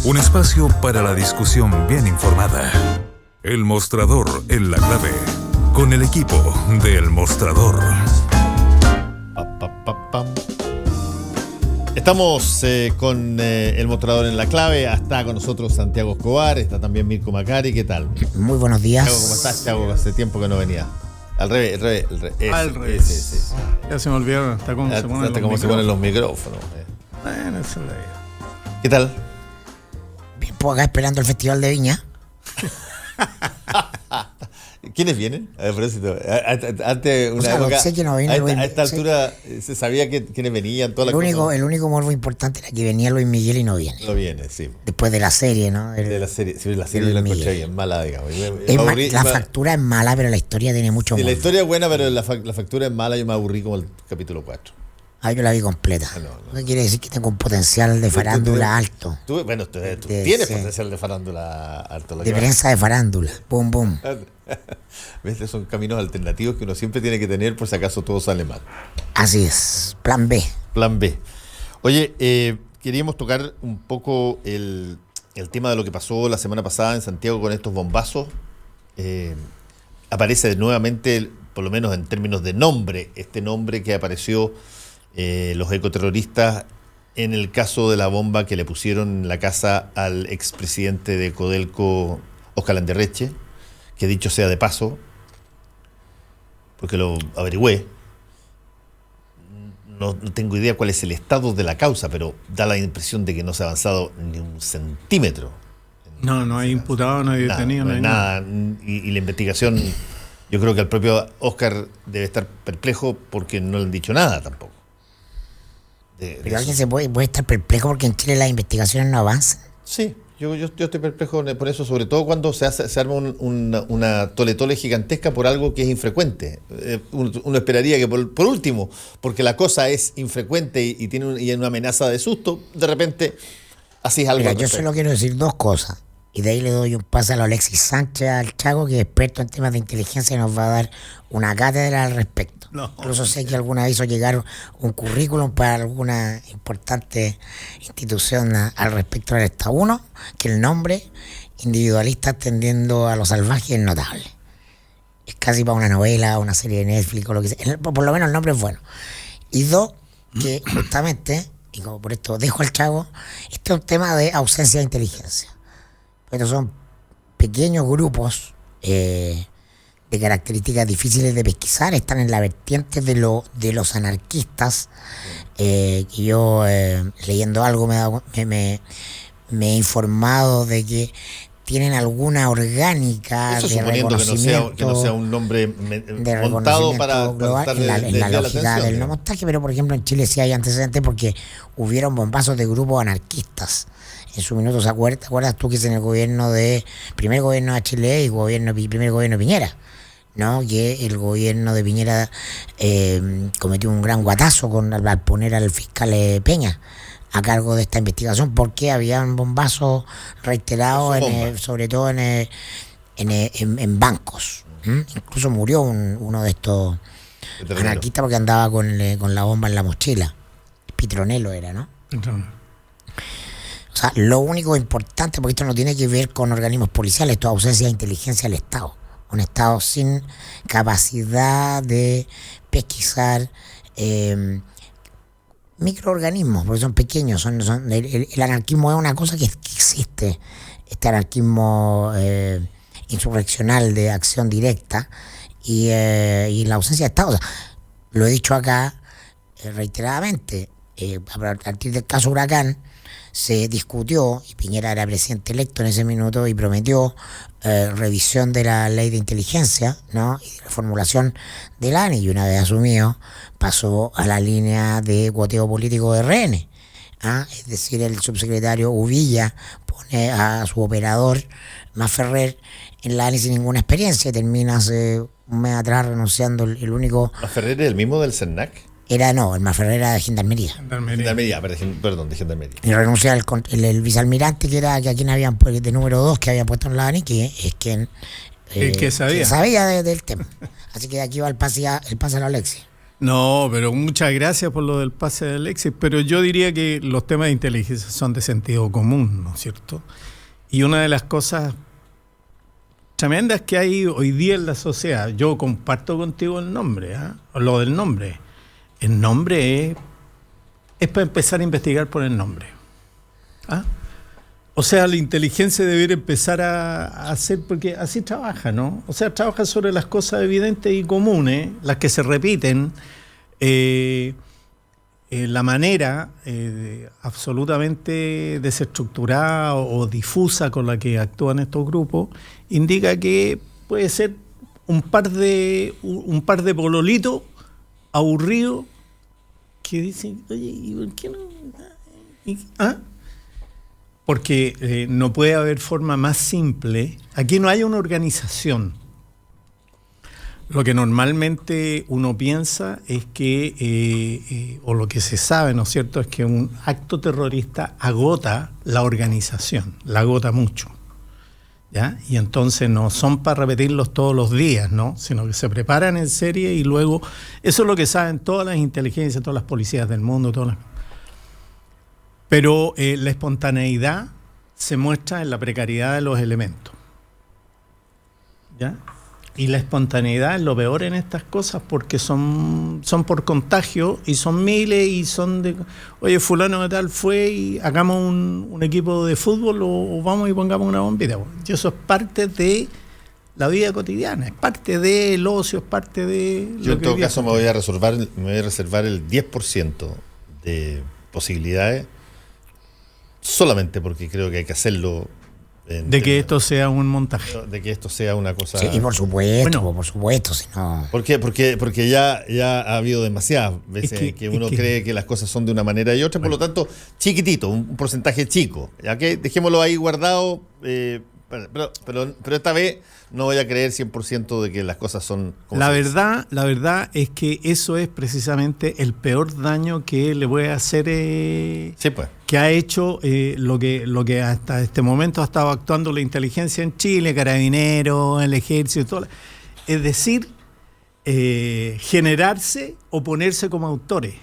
Un espacio para la discusión bien informada. El Mostrador en la Clave. Con el equipo de El Mostrador. Estamos con El Mostrador en la Clave. Está con nosotros Santiago Escobar. Está también Mirko Macari. ¿Qué tal? Muy buenos días. Santiago, ¿cómo estás, Thiago? Hace tiempo que no venía. Al revés. Al revés. Ya se me olvidaron hasta cómo se ponen los micrófonos. Bueno, esa es la vida. ¿Qué tal? Bien, pues acá esperando el Festival de Viña. ¿Quiénes vienen? A propósito, antes una época, sé que no viene a esta altura se sabía quiénes venían, todas las cosas. El único morbo importante era que venía Luis Miguel y no viene. No viene, sí. Después de la serie, ¿no? De la serie, sí, la serie yo la encontré bien mala, digamos. La factura es mala, pero la historia tiene mucho morbo. La historia es buena, pero la factura es mala. Yo me aburrí como el capítulo 4. Yo la vi completa. No quiere decir que tengo un potencial de farándula alto. Tú tienes potencial de farándula alto. De prensa de farándula. Boom, boom. ¿Ves? Son caminos alternativos que uno siempre tiene que tener por si acaso todo sale mal. Así es. Plan B. Plan B. Oye, queríamos tocar un poco el tema de lo que pasó la semana pasada en Santiago con estos bombazos. Aparece nuevamente, por lo menos en términos de nombre, este nombre que apareció los ecoterroristas en el caso de la bomba que le pusieron en la casa al expresidente de Codelco, Óscar Landerreche, que dicho sea de paso, porque lo averigüé, no tengo idea cuál es el estado de la causa, pero da la impresión de que no se ha avanzado ni un centímetro. No hay imputado, no hay detenido, no hay nada. Y la investigación, yo creo que el propio Óscar debe estar perplejo porque no le han dicho nada tampoco. Pero alguien se puede estar perplejo porque en Chile las investigaciones no avanzan. Sí, yo estoy perplejo por eso, sobre todo cuando se arma una tole-tole gigantesca por algo que es infrecuente. Uno esperaría que por último, porque la cosa es infrecuente y tiene una amenaza de susto, de repente así es algo. Mira, yo solo quiero decir dos cosas. Y de ahí le doy un pase a Alexis Sánchez, al Chago, que es experto en temas de inteligencia y nos va a dar una cátedra al respecto. Incluso sé que alguna vez hizo llegar un currículum para alguna importante institución al respecto del Estado. Uno, que el nombre individualista tendiendo a lo salvaje es notable. Es casi para una novela, una serie de Netflix o lo que sea. Por lo menos el nombre es bueno. Y dos, que justamente, y como por esto dejo al Chago, este es un tema de ausencia de inteligencia. Estos son pequeños grupos de características difíciles de pesquisar, están en la vertiente de los anarquistas, que yo leyendo algo me he informado de que tienen alguna orgánica de reconocimiento, que no sea un nombre montado para global en la lógica del no montaje, pero por ejemplo en Chile sí hay antecedentes porque hubieron bombazos de grupos anarquistas. En su minuto, ¿te acuerdas tú que es en el primer gobierno de Chile y primer gobierno de Piñera, ¿no? Que el gobierno de Piñera cometió un gran guatazo al poner al fiscal Peña a cargo de esta investigación porque habían bombazos reiterados, sobre todo en bancos. Incluso murió uno de estos anarquistas porque andaba con la bomba en la mochila. Pitronelo era, ¿no? O sea, lo único importante, porque esto no tiene que ver con organismos policiales, esto es ausencia de inteligencia del Estado. Un Estado sin capacidad de pesquisar microorganismos, porque son pequeños. El anarquismo es una cosa que existe, este anarquismo insurreccional de acción directa y la ausencia de Estado. O sea, lo he dicho acá reiteradamente, a partir del caso Huracán, se discutió, y Piñera era presidente electo en ese minuto y prometió revisión de la ley de inteligencia, ¿no? Y reformulación del ANI, y una vez asumido pasó a la línea de cuoteo político de RN. Es decir, el subsecretario Uvilla pone a su operador Masferrer en la ANI sin ninguna experiencia y termina hace un mes atrás renunciando el único. ¿Masferrer es el mismo del CERNAC? El Masferrer era de Gendarmería. Perdón, de Gendarmería. Y renuncia el vicealmirante que a quien habían de número 2 que había puesto en la ANI, que es quien que sabía del tema. Así que de aquí va el pase a la Alexis. No, pero muchas gracias por lo del pase de Alexis, pero yo diría que los temas de inteligencia son de sentido común, ¿no es cierto? Y una de las cosas tremendas que hay hoy día en la sociedad, yo comparto contigo el nombre, lo del nombre. El nombre es para empezar a investigar por el nombre. O sea, la inteligencia debería empezar a hacer, porque así trabaja, ¿no? O sea, trabaja sobre las cosas evidentes y comunes, las que se repiten, la manera absolutamente desestructurada o difusa con la que actúan estos grupos, indica que puede ser un par de pololitos aburridos que dicen, oye, ¿y por qué no? Porque no puede haber forma más simple. Aquí no hay una organización. Lo que normalmente uno piensa es que, o lo que se sabe, ¿no es cierto?, es que un acto terrorista agota la organización, la agota mucho, ¿ya? Y entonces no son para repetirlos todos los días, ¿no?, sino que se preparan en serie y luego, eso es lo que saben todas las inteligencias, todas las policías del mundo, pero la espontaneidad se muestra en la precariedad de los elementos, ¿ya? Y la espontaneidad es lo peor en estas cosas porque son por contagio y son miles y son de, oye, fulano de tal fue y hagamos un equipo de fútbol o vamos y pongamos una bombita. Y eso es parte de la vida cotidiana, es parte del ocio, es parte de... Yo en todo caso me voy a reservar el 10% de posibilidades solamente porque creo que hay que hacerlo. De que esto sea un montaje. De que esto sea una cosa... Sí, por supuesto, si no... Porque ya ha habido demasiadas veces que uno cree que las cosas son de una manera y otra, por lo tanto, chiquitito, un porcentaje chico. Ya que dejémoslo ahí guardado, pero esta vez no voy a creer 100% de que las cosas son como la verdad es que eso es precisamente el peor daño que le puede hacer sí, pues, que ha hecho lo que hasta este momento ha estado actuando la inteligencia en Chile, Carabineros, el Ejército, todo, es decir, generarse o ponerse como autores,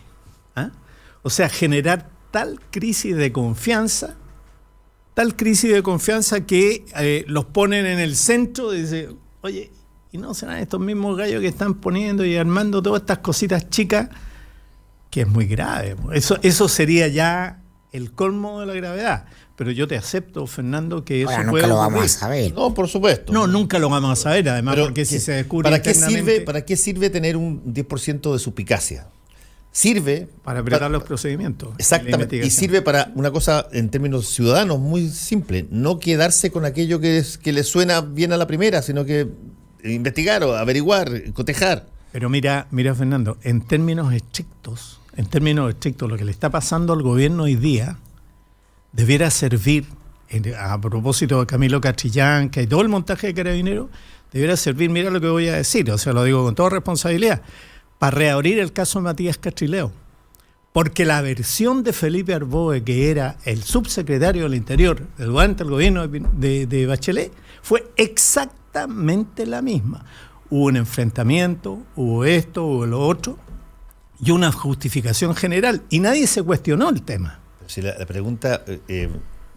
o sea, generar tal crisis de confianza que los ponen en el centro y dicen, oye, ¿y no serán estos mismos gallos que están poniendo y armando todas estas cositas chicas? Que es muy grave. Eso sería ya el colmo de la gravedad. Pero yo te acepto, Fernando, que eso nunca lo vamos a saber. No, por supuesto. No, nunca lo vamos a saber, además, porque si se descubre ¿Para qué sirve tener un 10% de suspicacia? Sirve para apretar los procedimientos. Exactamente, y sirve para una cosa en términos ciudadanos muy simple, no quedarse con aquello que le suena bien a la primera, sino que investigar o averiguar, cotejar. Pero mira, Fernando, en términos estrictos, lo que le está pasando al gobierno hoy día debiera servir, a propósito de Camilo Catrillanca y todo el montaje de Carabineros, debiera servir, mira lo que voy a decir, o sea, lo digo con toda responsabilidad, para reabrir el caso de Matías Castrileo. Porque la versión de Felipe Arboe, que era el subsecretario del Interior durante el gobierno de Bachelet, fue exactamente la misma. Hubo un enfrentamiento, hubo esto, hubo lo otro, y una justificación general, y nadie se cuestionó el tema. Si la pregunta,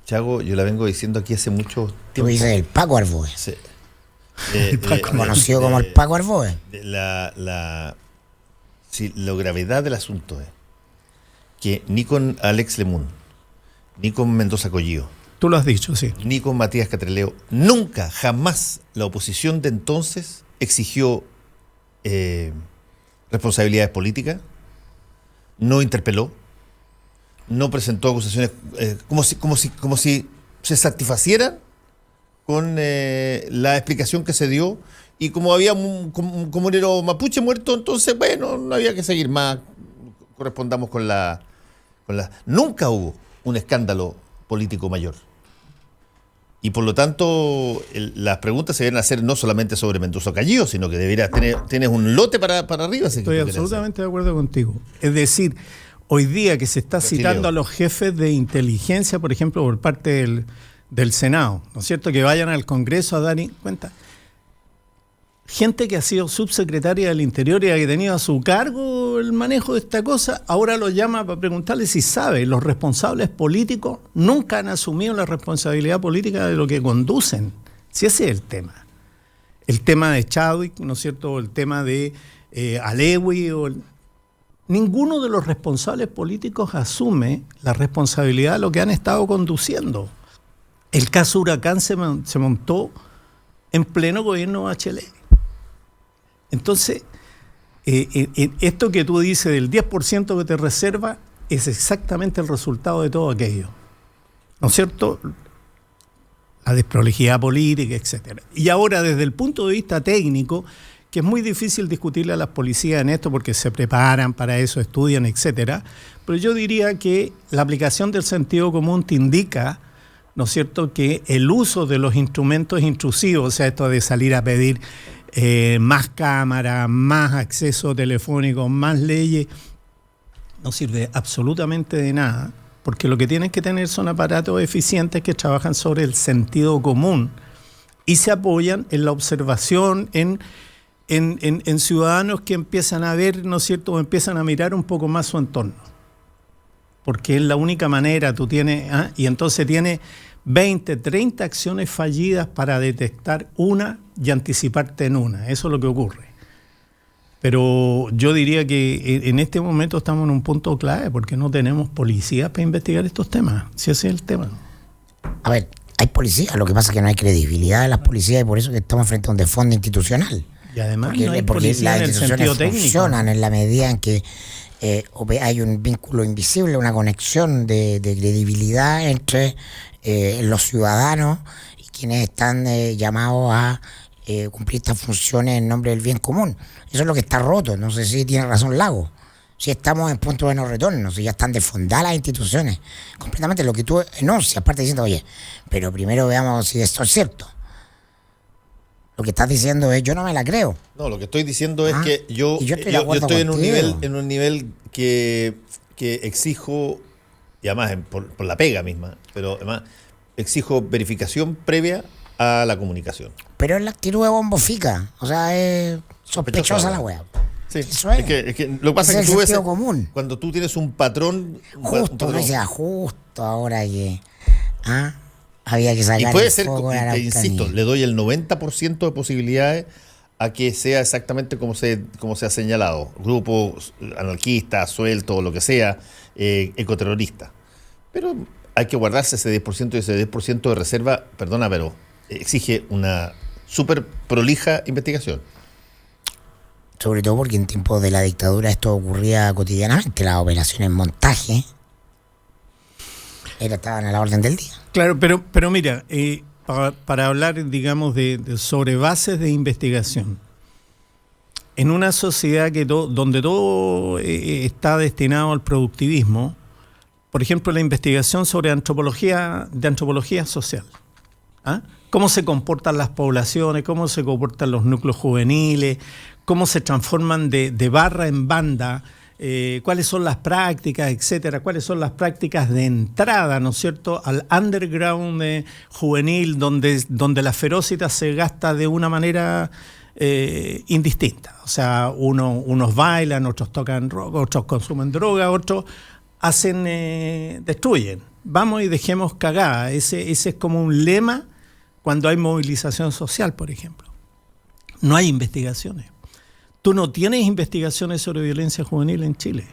Chago, yo la vengo diciendo aquí hace mucho tiempo. Tú dices el Paco Arboe. Sí. Conocido como el Paco Arboe. La gravedad del asunto es que ni con Alex Lemun, ni con Mendoza Collío, tú lo has dicho, sí, ni con Matías Castrileo, nunca, jamás la oposición de entonces exigió responsabilidades políticas, no interpeló, no presentó acusaciones, como si se satisfacieran con la explicación que se dio. Y como había un comunero mapuche muerto, entonces, bueno, no había que seguir más. Correspondamos con la... Nunca hubo un escándalo político mayor. Y por lo tanto, las preguntas se deben hacer no solamente sobre Mendoza Callío, sino que tienes un lote para arriba. Estoy absolutamente de acuerdo contigo. Es decir, hoy día que se está citando a los jefes de inteligencia, por ejemplo, por parte del Senado, ¿no es cierto?, que vayan al Congreso a dar cuenta. gente que ha sido subsecretaria del Interior y que ha tenido a su cargo el manejo de esta cosa, ahora lo llama para preguntarle si sabe. Los responsables políticos nunca han asumido la responsabilidad política de lo que conducen. Si ese es el tema. El tema de Chadwick, ¿no es cierto? El tema de Alewi. Ninguno de los responsables políticos asume la responsabilidad de lo que han estado conduciendo. El caso Huracán se montó en pleno gobierno Bachelet. Entonces, esto que tú dices del 10% que te reserva es exactamente el resultado de todo aquello. ¿No es cierto? La desprolijidad política, etcétera. Y ahora, desde el punto de vista técnico, que es muy difícil discutirle a las policías en esto porque se preparan para eso, estudian, etcétera, pero yo diría que la aplicación del sentido común te indica, ¿no es cierto?, que el uso de los instrumentos intrusivos, o sea, esto de salir a pedir más cámaras, más acceso telefónico, más leyes, no sirve absolutamente de nada, porque lo que tienen que tener son aparatos eficientes que trabajan sobre el sentido común y se apoyan en la observación, en ciudadanos que empiezan a ver, ¿no es cierto?, o empiezan a mirar un poco más su entorno. Porque es la única manera, tú tienes, y entonces tienes 20, 30 acciones fallidas para detectar una y anticiparte en una. Eso es lo que ocurre. Pero yo diría que en este momento estamos en un punto clave porque no tenemos policías para investigar estos temas. Si ese es el tema. A ver, hay policías, lo que pasa es que no hay credibilidad de las policías y por eso que estamos frente a un desfondo institucional. Y además porque, no hay porque policía las en el sentido instituciones técnico. funcionan en la medida en que hay un vínculo invisible, una conexión de credibilidad entre los ciudadanos y quienes están llamados a cumplir estas funciones en nombre del bien común. Eso es lo que está roto. No sé si tiene razón Lago. Si estamos en punto de no retorno, si ya están desfondadas las instituciones. Completamente lo que tú enuncias, aparte diciendo, oye, pero primero veamos si esto es cierto. Lo que estás diciendo es, yo no me la creo. No, lo que estoy diciendo es que yo estoy en un nivel que exijo, y además por la pega misma, pero además exijo verificación previa a la comunicación. Pero es la actitud de bombo fica, o sea, es sospechosa la wea. Sí, eso es. Es que lo que pasa es que tú ves, común. cuando tú tienes un patrón... Justo ahora que... había que sacar y puede el ser, foco de la te insisto, le doy el 90% de posibilidades a que sea exactamente como se ha señalado. Grupos anarquistas, sueltos, lo que sea, ecoterroristas. Pero hay que guardarse ese 10% y ese 10% de reserva, perdona, pero exige una súper prolija investigación. Sobre todo porque en tiempos de la dictadura esto ocurría cotidianamente, las operaciones montaje estaban a la orden del día. Claro, pero mira, para hablar, digamos, sobre bases de investigación, en una sociedad donde todo está destinado al productivismo, por ejemplo, la investigación sobre antropología social, cómo se comportan las poblaciones, cómo se comportan los núcleos juveniles, cómo se transforman de barra en banda, cuáles son las prácticas, etcétera, cuáles son las prácticas de entrada, ¿no es cierto?, al underground juvenil, donde la ferocidad se gasta de una manera indistinta. O sea, unos bailan, otros tocan rock, otros consumen droga, otros destruyen. Vamos y dejemos cagada. Ese es como un lema cuando hay movilización social, por ejemplo. No hay investigaciones. Tú no tienes investigaciones sobre violencia juvenil en Chile.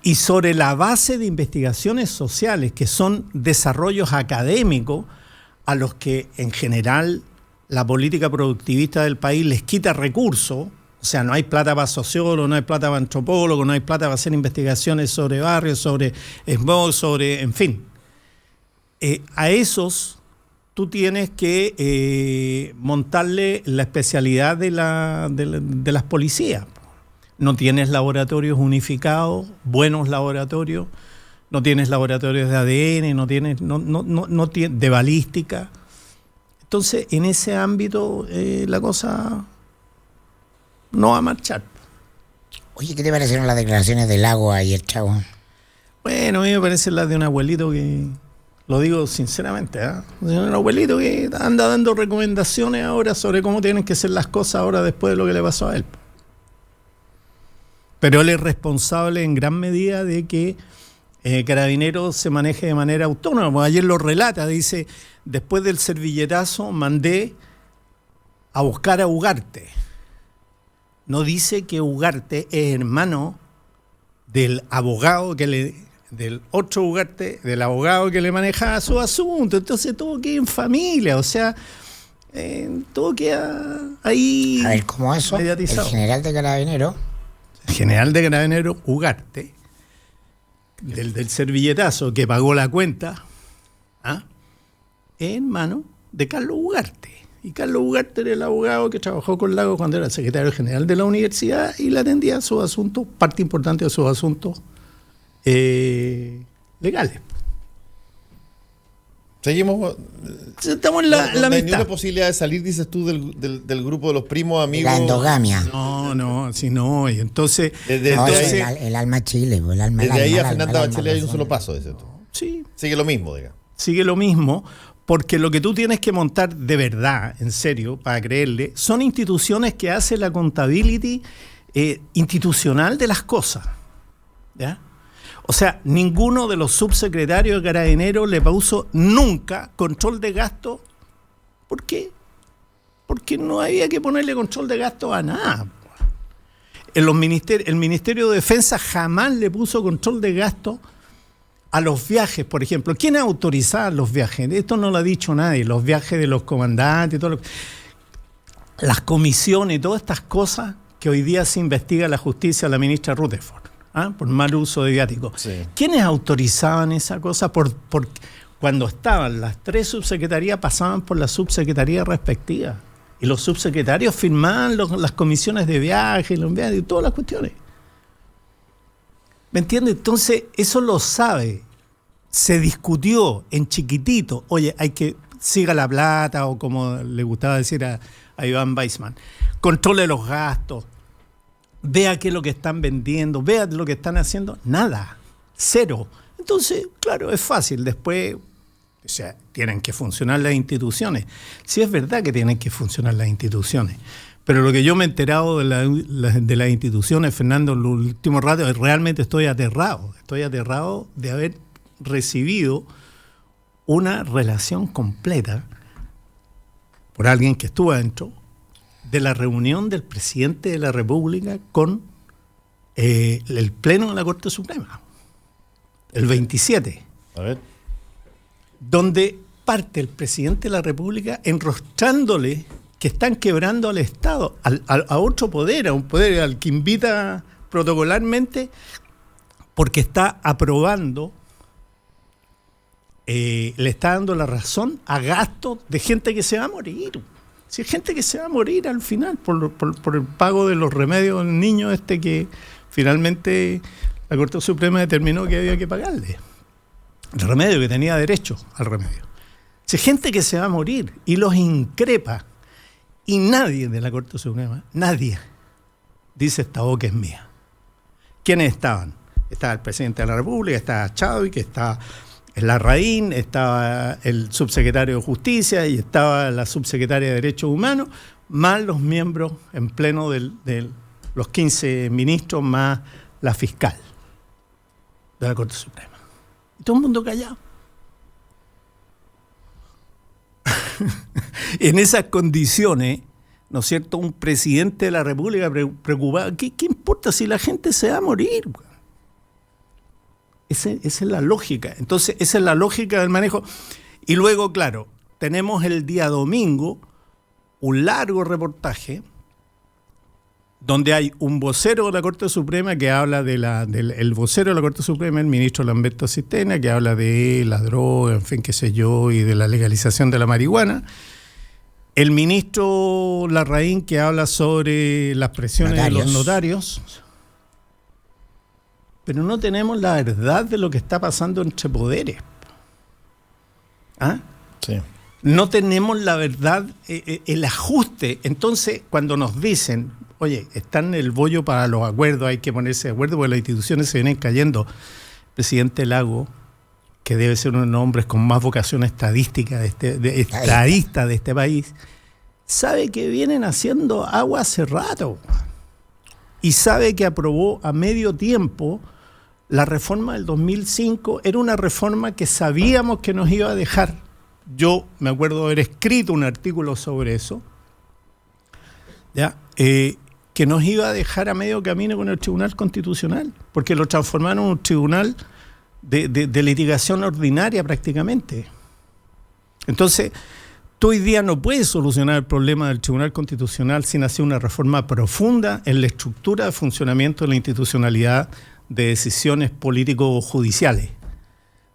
Y sobre la base de investigaciones sociales, que son desarrollos académicos a los que en general la política productivista del país les quita recursos, o sea, no hay plata para sociólogos, no hay plata para antropólogos, no hay plata para hacer investigaciones sobre barrios, sobre smog, en fin. A esos tú tienes que montarle la especialidad de las policías. No tienes laboratorios unificados, buenos laboratorios, no tienes laboratorios de ADN, no tienes de balística. Entonces, en ese ámbito la cosa no va a marchar. Oye, ¿qué te parecieron las declaraciones del Lago ayer, Chavo? Bueno, a mí me parecen las de un abuelito que Lo digo sinceramente, un abuelito que anda dando recomendaciones ahora sobre cómo tienen que ser las cosas ahora después de lo que le pasó a él. Pero él es responsable en gran medida de que Carabineros se maneje de manera autónoma. Ayer lo relata, dice, después del servilletazo mandé a buscar a Ugarte. No dice que Ugarte es hermano del abogado del otro Ugarte, del abogado que le manejaba su asunto. Entonces todo queda en familia, o sea, todo queda ahí. A ver, ¿cómo eso? El general de Carabineros. El general de Carabineros, Ugarte, del servilletazo que pagó la cuenta, es hermano de Carlos Ugarte. Y Carlos Ugarte era el abogado que trabajó con Lagos cuando era secretario general de la universidad y le atendía sus asuntos, parte importante de sus asuntos legales. Seguimos. Estamos en la mitad. ¿Hay ninguna posibilidad de salir, dices tú, del grupo de los primos amigos? La endogamia. No, si no. Y entonces. El alma Chile. Desde ahí a Fernanda Bachelet hay un solo paso, dices tú. Sí. Sigue lo mismo, digamos. Sigue lo mismo, porque lo que tú tienes que montar de verdad, en serio, para creerle, son instituciones que hacen la contabilidad institucional de las cosas. ¿Ya? O sea, ninguno de los subsecretarios de Carabineros le puso nunca control de gasto. ¿Por qué? Porque no había que ponerle control de gasto a nada. El Ministerio de Defensa jamás le puso control de gasto a los viajes, por ejemplo. ¿Quién autorizaba los viajes? Esto no lo ha dicho nadie. Los viajes de los comandantes, las comisiones, todas estas cosas que hoy día se investiga la justicia, la ministra Rutherford. Por mal uso de viáticos. Sí. ¿Quiénes autorizaban esa cosa? Cuando estaban las 3 subsecretarías, pasaban por la subsecretaría respectiva. Y los subsecretarios firmaban las comisiones de viaje, los viajes y todas las cuestiones. ¿Me entiendes? Entonces, eso lo sabe. Se discutió en chiquitito. Oye, hay que siga la plata, o como le gustaba decir a Iván Weissman, controle los gastos. Vea qué es lo que están vendiendo, vea lo que están haciendo. Nada, cero. Entonces, claro, es fácil. Después, o sea, tienen que funcionar las instituciones. Sí, es verdad que tienen que funcionar las instituciones. Pero lo que yo me he enterado de las instituciones, Fernando, en los últimos ratos, realmente estoy aterrado. Estoy aterrado de haber recibido una relación completa por alguien que estuvo adentro de la reunión del presidente de la República con el Pleno de la Corte Suprema, el 27, donde parte el presidente de la República enrostrándole que están quebrando al Estado, a otro poder, a un poder al que invita protocolarmente, porque está aprobando, le está dando la razón a gastos de gente que se va a morir. Si hay gente que se va a morir al final por el pago de los remedios del niño que finalmente la Corte Suprema determinó que había que pagarle. El remedio, que tenía derecho al remedio. Si hay gente que se va a morir y los increpa, y nadie de la Corte Suprema, nadie, dice esta boca es mía. ¿Quiénes estaban? Estaba el presidente de la República, estaba Chávez, estaba Larraín, estaba el subsecretario de Justicia y estaba la subsecretaria de Derechos Humanos, más los miembros en pleno de los 15 ministros, más la fiscal de la Corte Suprema. Y todo el mundo callado. En esas condiciones, ¿no es cierto?, un presidente de la República preocupado, ¿qué importa si la gente se va a morir? Esa es la lógica. Entonces, esa es la lógica del manejo. Y luego, claro, tenemos el día domingo un largo reportaje donde hay un vocero de la Corte Suprema que habla el vocero de la Corte Suprema, el ministro Lamberto Cistena, que habla de la droga, en fin, qué sé yo, y de la legalización de la marihuana. El ministro Larraín, que habla sobre las presiones de los notarios. Pero no tenemos la verdad de lo que está pasando entre poderes. Sí. No tenemos la verdad, el ajuste. Entonces, cuando nos dicen, oye, está en el bollo para los acuerdos, hay que ponerse de acuerdo porque las instituciones se vienen cayendo. El presidente Lagos que debe ser uno de los hombres con más vocación estadística estadista de este país, sabe que vienen haciendo agua hace rato y sabe que aprobó a medio tiempo la reforma del 2005. Era una reforma que sabíamos que nos iba a dejar. Yo me acuerdo haber escrito un artículo sobre eso, ¿ya? Que nos iba a dejar a medio camino con el Tribunal Constitucional, porque lo transformaron en un tribunal de litigación ordinaria prácticamente. Entonces, tú hoy día no puedes solucionar el problema del Tribunal Constitucional sin hacer una reforma profunda en la estructura de funcionamiento de la institucionalidad de decisiones político-judiciales.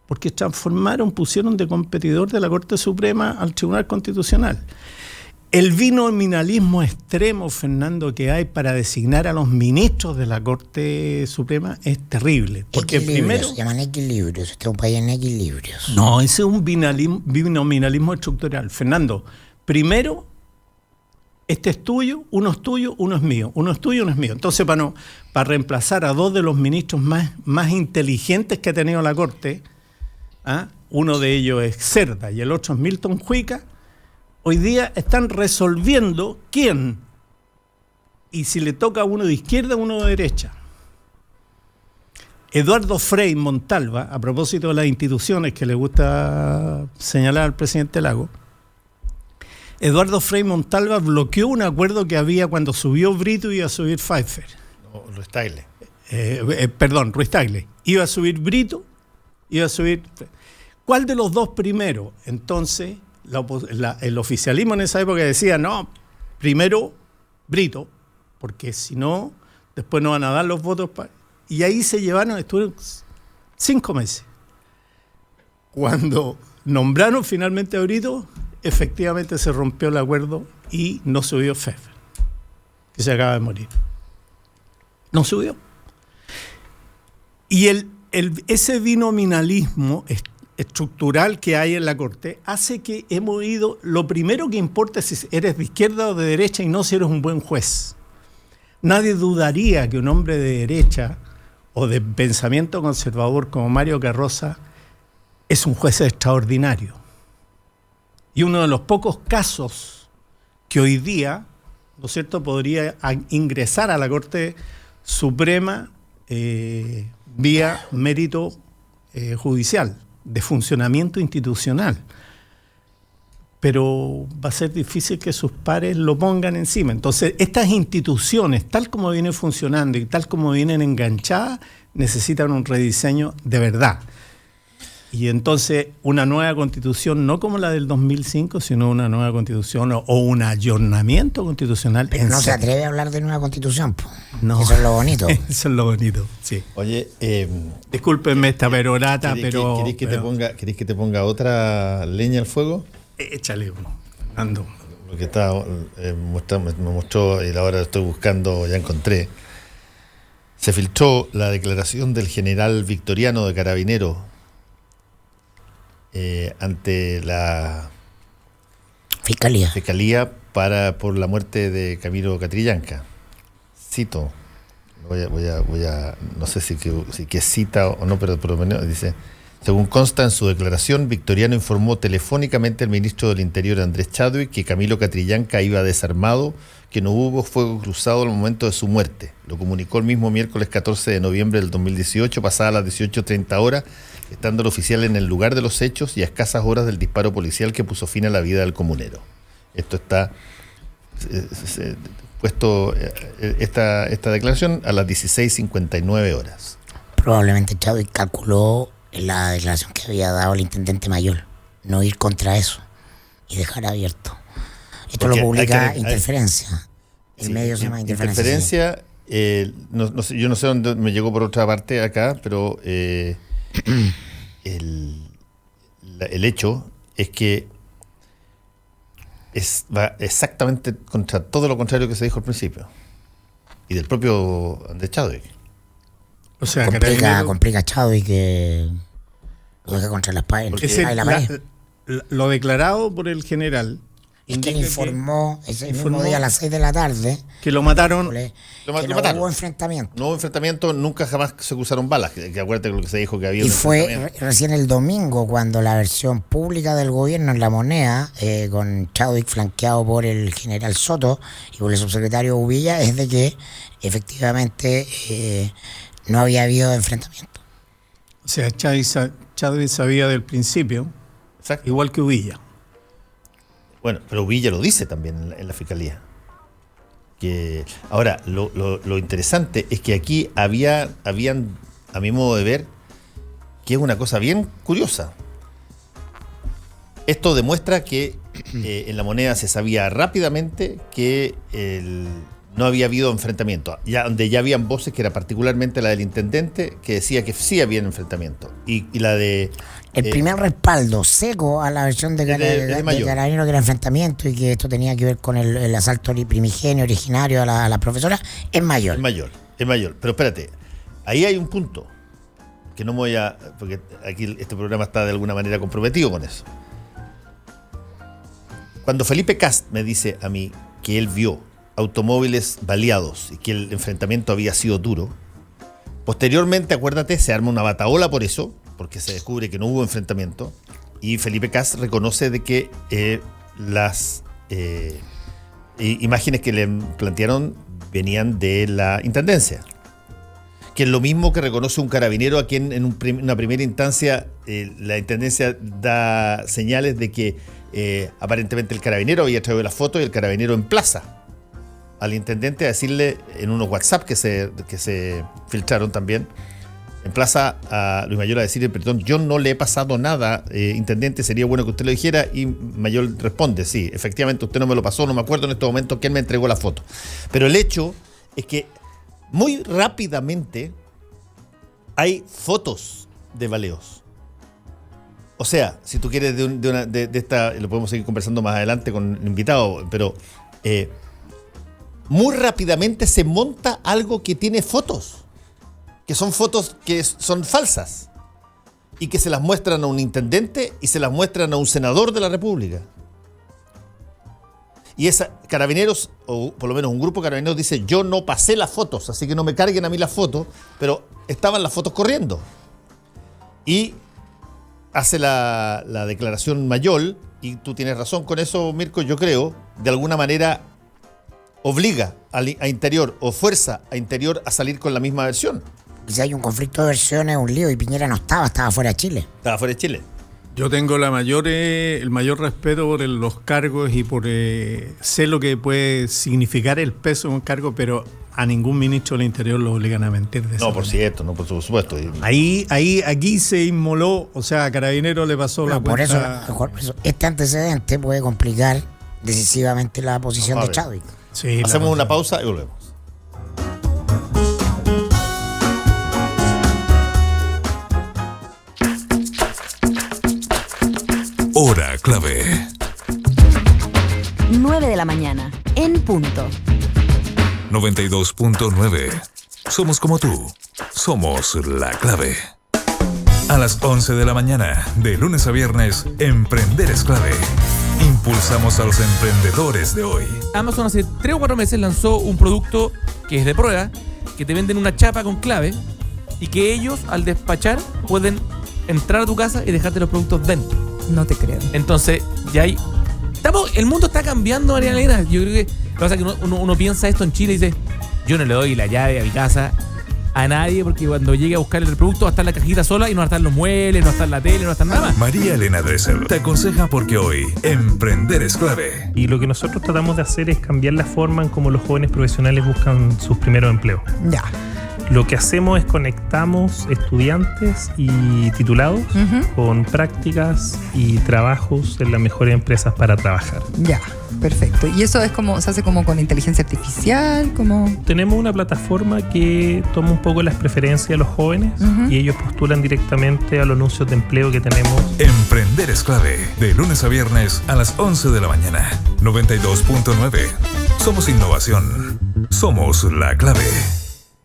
Porque pusieron de competidor de la Corte Suprema al Tribunal Constitucional. El binominalismo extremo, Fernando, que hay para designar a los ministros de la Corte Suprema es terrible. Porque primero se llaman equilibrios. Este es un país en equilibrios. No, ese es un binominalismo estructural. Fernando, primero, este es tuyo, uno es mío. Uno es tuyo, uno es mío. Entonces, para reemplazar a dos de los ministros más inteligentes que ha tenido la Corte, uno de ellos es Cerda y el otro es Milton Juica, hoy día están resolviendo quién, y si le toca a uno de izquierda, uno de derecha. Eduardo Frei Montalva, a propósito de las instituciones que le gusta señalar al presidente Lago, Eduardo Frei Montalva bloqueó un acuerdo que había cuando subió Brito y iba a subir Pfeiffer. No, Ruiz-Tagle. Ruiz-Tagle. Iba a subir Brito, iba a subir... ¿Cuál de los dos primero? Entonces, el oficialismo en esa época decía, no, primero Brito, porque si no, después no van a dar los votos. Y ahí estuvieron 5 meses. Cuando nombraron finalmente a Brito, efectivamente se rompió el acuerdo y no subió Pfeiffer, que se acaba de morir. No subió. Y ese binominalismo estructural que hay en la Corte hace que hemos ido, lo primero que importa es si eres de izquierda o de derecha y no si eres un buen juez. Nadie dudaría que un hombre de derecha o de pensamiento conservador como Mario Carroza es un juez extraordinario. Y uno de los pocos casos que hoy día, ¿no es cierto?, podría ingresar a la Corte Suprema vía mérito judicial, de funcionamiento institucional. Pero va a ser difícil que sus pares lo pongan encima. Entonces, estas instituciones, tal como vienen funcionando y tal como vienen enganchadas, necesitan un rediseño de verdad. Y entonces, una nueva constitución, no como la del 2005, sino una nueva constitución o un ayornamiento constitucional. Pero no se atreve a hablar de nueva constitución, po. No. Eso es lo bonito. Eso es lo bonito, sí. Oye, discúlpenme esta perorata, pero... ¿Querés que te ponga otra leña al fuego? Échale, Fernando. Lo que me mostró, y ahora lo estoy buscando, ya encontré. Se filtró la declaración del general Victoriano de Carabineros ante la Fiscalía por la muerte de Camilo Catrillanca. Cito, no sé si que cita o no, pero por lo menos dice: según consta en su declaración, Victoriano informó telefónicamente al ministro del Interior, Andrés Chadwick, que Camilo Catrillanca iba desarmado, que no hubo fuego cruzado al momento de su muerte. Lo comunicó el mismo miércoles 14 de noviembre del 2018, pasadas las 18:30 horas, estando el oficial en el lugar de los hechos y a escasas horas del disparo policial que puso fin a la vida del comunero. Esto está puesto, esta declaración a las 16:59 horas. Probablemente Chadwick calculó en la declaración que había dado el intendente mayor no ir contra eso y dejar abierto. Esto porque lo publica Interferencia. El medio se llama Interferencia. No sé, yo no sé dónde me llegó por otra parte acá, pero el hecho es que va exactamente contra todo lo contrario que se dijo al principio y del propio Andrés Chadwick. O sea, complica Chadwick que lo deja contra la pared. Lo declarado por el general Es que le informó ese mismo día a las 6 de la tarde que lo mataron. que Lo no mataron. hubo enfrentamiento. No hubo enfrentamiento, nunca jamás se cruzaron balas. Que acuérdate lo que se dijo que había Y un fue enfrentamiento. recién el domingo cuando la versión pública del gobierno en La Moneda, con Chadwick flanqueado por el general Soto y por el subsecretario Uvilla, es de que efectivamente no había habido enfrentamiento. O sea, Chadwick sabía del principio, Exacto. igual que Uvilla. Bueno, pero Villa lo dice también en la fiscalía. Que ahora, lo interesante es que aquí habían, a mi modo de ver, que es una cosa bien curiosa. Esto demuestra que en La Moneda se sabía rápidamente que no había habido enfrentamiento. Donde ya habían voces, que era particularmente la del intendente, que decía que sí había enfrentamiento. Y la de... El primer respaldo seco a la versión de Carabinero, que era enfrentamiento y que esto tenía que ver con el asalto primigenio, originario a la profesora, es mayor. Es mayor. Pero espérate, ahí hay un punto que no me voy a... Porque aquí este programa está de alguna manera comprometido con eso. Cuando Felipe Cast me dice a mí que él vio automóviles baleados y que el enfrentamiento había sido duro, posteriormente, acuérdate, se arma una batahola por eso, porque se descubre que no hubo enfrentamiento, y Felipe Cast reconoce de que las imágenes que le plantearon venían de la intendencia, que es lo mismo que reconoce un carabinero a quien en una primera instancia la intendencia da señales de que aparentemente el carabinero había traído la foto y el carabinero emplaza al intendente a decirle en unos WhatsApp que se filtraron también, emplaza a Luis Mayol a decirle: perdón, yo no le he pasado nada, intendente, sería bueno que usted lo dijera. Y Mayol responde: sí, efectivamente usted no me lo pasó, no me acuerdo en este momento quién me entregó la foto. Pero el hecho es que muy rápidamente hay fotos de baleos. O sea, si tú quieres de esta, lo podemos seguir conversando más adelante con el invitado, pero muy rápidamente se monta algo que tiene fotos, que son fotos que son falsas y que se las muestran a un intendente y se las muestran a un senador de la República. Y carabineros, o por lo menos un grupo de carabineros, dice: yo no pasé las fotos, así que no me carguen a mí las fotos, pero estaban las fotos corriendo. Y hace la declaración Mayol, y tú tienes razón con eso, Mirko, yo creo, de alguna manera obliga a Interior o fuerza a Interior a salir con la misma versión. Y si hay un conflicto de versiones, un lío, y Piñera no estaba fuera de Chile. Estaba fuera de Chile. Yo tengo el mayor respeto por los cargos y por sé lo que puede significar el peso de un cargo, pero a ningún ministro del Interior lo obligan a mentir de eso. No, por cierto, no, por supuesto. Aquí se inmoló, o sea, a Carabinero le pasó la cuenta. Por eso, este antecedente puede complicar decisivamente la posición de Chadwick. Sí, hacemos una pausa y volvemos. Hora clave. 9 de la mañana, en punto. 92.9. Somos como tú. Somos la clave. A las 11 de la mañana, de lunes a viernes, Emprender es clave. Impulsamos a los emprendedores de hoy. Amazon hace 3 o 4 meses lanzó un producto que es de prueba, que te venden una chapa con clave y que ellos, al despachar, pueden entrar a tu casa y dejarte los productos dentro. No te creo. Entonces, ya hay... el mundo está cambiando, Mariana Elena. Yo creo que lo que pasa es que uno piensa esto en Chile y dice: yo no le doy la llave a mi casa a nadie, porque cuando llegue a buscar el producto va a estar la cajita sola y no va a estar los muebles, no va a estar la tele, no va a estar nada más. María Elena Dressel te aconseja, porque hoy Emprender es clave. Y lo que nosotros tratamos de hacer es cambiar la forma en cómo los jóvenes profesionales buscan sus primeros empleos. Ya. Lo que hacemos es conectamos estudiantes y titulados con prácticas y trabajos en las mejores empresas para trabajar. Ya, perfecto. ¿Y eso es como se hace como con inteligencia artificial? Tenemos una plataforma que toma un poco las preferencias de los jóvenes y ellos postulan directamente a los anuncios de empleo que tenemos. Emprender es clave, de lunes a viernes a las 11 de la mañana. 92.9. Somos innovación. Somos la clave.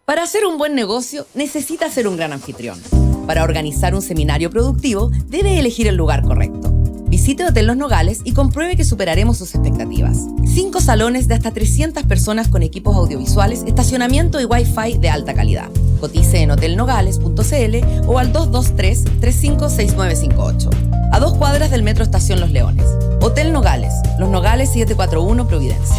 Para hacer un buen negocio, necesita ser un gran anfitrión. Para organizar un seminario productivo, debe elegir el lugar correcto. Visite Hotel Los Nogales y compruebe que superaremos sus expectativas. 5 salones de hasta 300 personas con equipos audiovisuales, estacionamiento y Wi-Fi de alta calidad. Cotice en hotelnogales.cl o al 223-356958. A 2 cuadras del Metro Estación Los Leones. Hotel Nogales, Los Nogales 741 Providencia.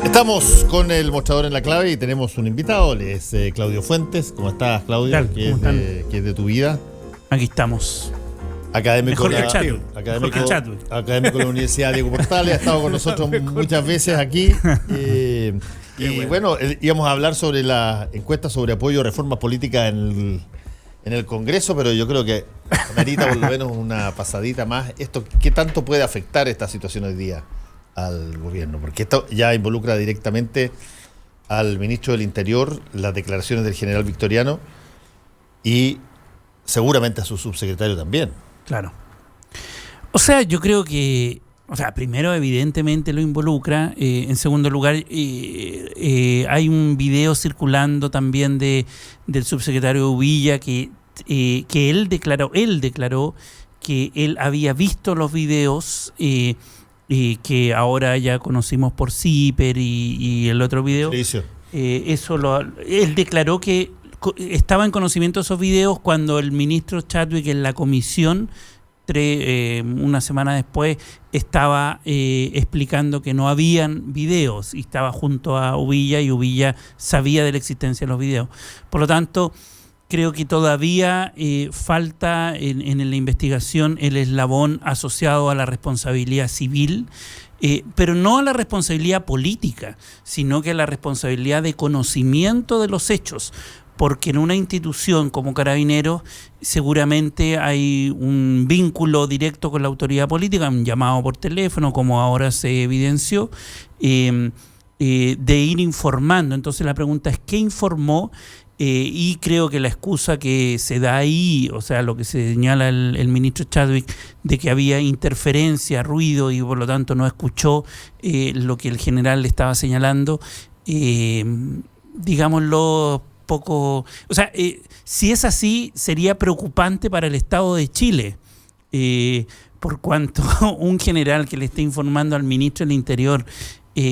Estamos con el mostrador en la clave y tenemos un invitado, él es Claudio Fuentes. ¿Cómo estás, Claudio? ¿Qué es de tu vida? Aquí estamos. Académico de la Universidad Diego Portales, ha estado con nosotros muchas veces aquí. Y bueno, íbamos a hablar sobre la encuesta sobre apoyo a reformas políticas en el Congreso, pero yo creo que amerita por lo menos una pasadita más. ¿Qué tanto puede afectar esta situación hoy día al gobierno? Porque esto ya involucra directamente al ministro del Interior, las declaraciones del general Victoriano y seguramente a su subsecretario también. Claro. O sea, yo creo que, primero evidentemente lo involucra, en segundo lugar hay un video circulando también del subsecretario Uvilla que él declaró que él había visto los videos que ahora ya conocimos por CIPER y el otro video. Él declaró que estaba en conocimiento de esos videos cuando el ministro Chadwick en la comisión, una semana después, estaba explicando que no habían videos y estaba junto a Uvilla y Uvilla sabía de la existencia de los videos. Por lo tanto, creo que todavía falta en la investigación el eslabón asociado a la responsabilidad civil, pero no a la responsabilidad política, sino que a la responsabilidad de conocimiento de los hechos. Porque en una institución como Carabineros seguramente hay un vínculo directo con la autoridad política, un llamado por teléfono, como ahora se evidenció, de ir informando. Entonces la pregunta es, ¿qué informó? Y creo que la excusa que se da ahí, o sea, lo que se señala el ministro Chadwick, de que había interferencia, ruido y por lo tanto no escuchó lo que el general le estaba señalando, digámoslo poco, si es así sería preocupante para el Estado de Chile, por cuanto un general que le esté informando al ministro del Interior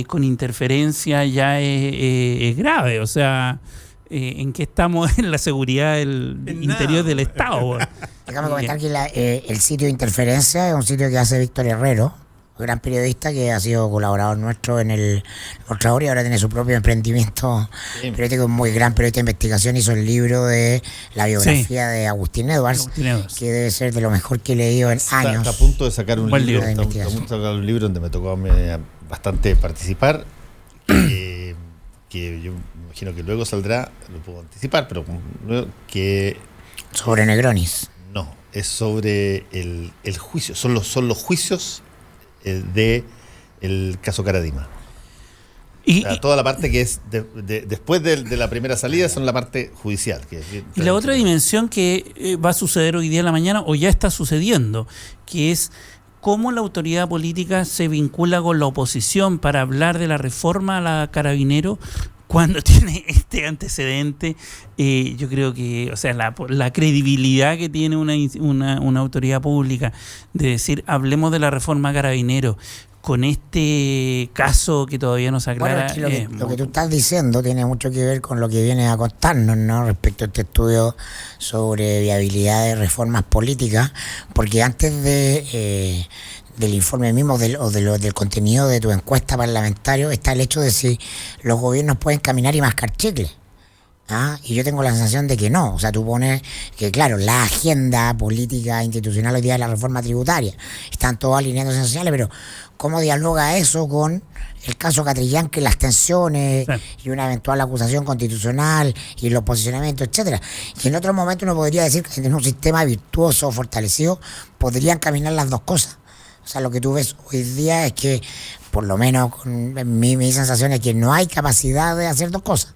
con interferencia ya es grave, ¿en qué estamos en la seguridad del interior del Estado? Déjame comentar que el sitio de interferencia es un sitio que hace Víctor Herrero, un gran periodista que ha sido colaborador nuestro en el Mostrador y ahora tiene su propio emprendimiento periodístico, muy gran periodista de investigación. Hizo el libro de la biografía de Agustín Edwards, que debe ser de lo mejor que he leído en años. Está a punto de sacar un libro, donde me tocó bastante participar, que yo me imagino que luego saldrá, lo puedo anticipar, pero que... Sobre Negronis. No, es sobre el juicio, son los juicios de el caso Caradima. Toda la parte que es después de la primera salida son la parte judicial. Y la otra dimensión que va a suceder hoy día en la mañana, o ya está sucediendo, que es cómo la autoridad política se vincula con la oposición para hablar de la reforma a la Carabinero cuando tiene este antecedente. Yo creo que, la credibilidad que tiene una autoridad pública de decir, hablemos de la reforma a Carabinero, con este caso que todavía no se aclara. Bueno, lo que tú estás diciendo tiene mucho que ver con lo que viene a contarnos, ¿no? Respecto a este estudio sobre viabilidad de reformas políticas, porque antes del informe mismo del contenido de tu encuesta parlamentaria está el hecho de si los gobiernos pueden caminar y mascar chicle. Y yo tengo la sensación de que no. Tú pones que, claro, la agenda política institucional hoy día es la reforma tributaria. Están todos alineados esenciales, pero ¿cómo dialoga eso con el caso Catrillan, que las tensiones y una eventual acusación constitucional y los posicionamientos, etcétera? Y en otro momento uno podría decir que en un sistema virtuoso, fortalecido, podrían caminar las dos cosas. Lo que tú ves hoy día es que, por lo menos mi sensación es que no hay capacidad de hacer dos cosas.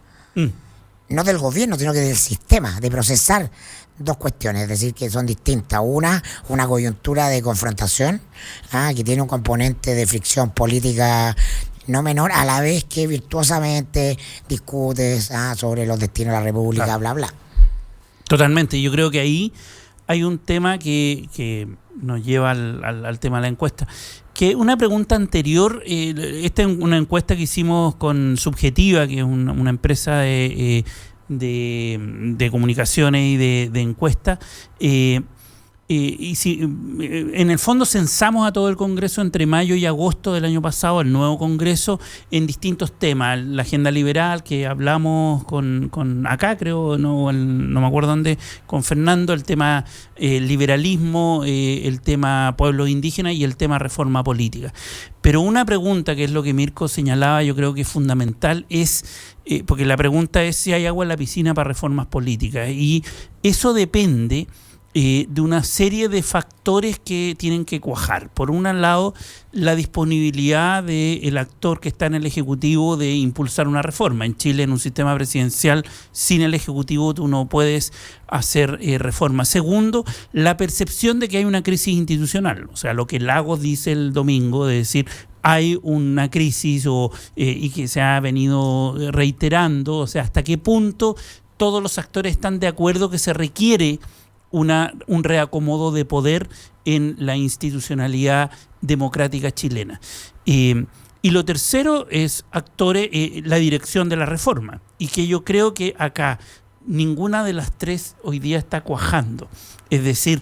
No del gobierno, sino que del sistema, de procesar dos cuestiones, es decir, que son distintas. Una coyuntura de confrontación, que tiene un componente de fricción política no menor, a la vez que virtuosamente discutes sobre los destinos de la República, bla, bla. Totalmente, yo creo que ahí hay un tema que nos lleva al tema de la encuesta. Que una pregunta anterior, esta es una encuesta que hicimos con Subjetiva, que es una empresa de comunicaciones y de encuesta, y si en el fondo censamos a todo el Congreso entre mayo y agosto del año pasado, el nuevo Congreso, en distintos temas. La agenda liberal, que hablamos con acá, creo, no me acuerdo dónde, con Fernando, el tema liberalismo, el tema pueblos indígenas y el tema reforma política. Pero una pregunta, que es lo que Mirko señalaba, yo creo que es fundamental, es, porque la pregunta es si hay agua en la piscina para reformas políticas, y eso depende de una serie de factores que tienen que cuajar. Por un lado, la disponibilidad del actor que está en el Ejecutivo de impulsar una reforma. En Chile, en un sistema presidencial, sin el Ejecutivo tú no puedes hacer reformas. Segundo, la percepción de que hay una crisis institucional. O sea, lo que Lagos dice el domingo, de decir, hay una crisis y que se ha venido reiterando. O sea, hasta qué punto todos los actores están de acuerdo que se requiere un reacomodo de poder en la institucionalidad democrática chilena. Y lo tercero es la dirección de la reforma, y que yo creo que acá ninguna de las tres hoy día está cuajando. Es decir,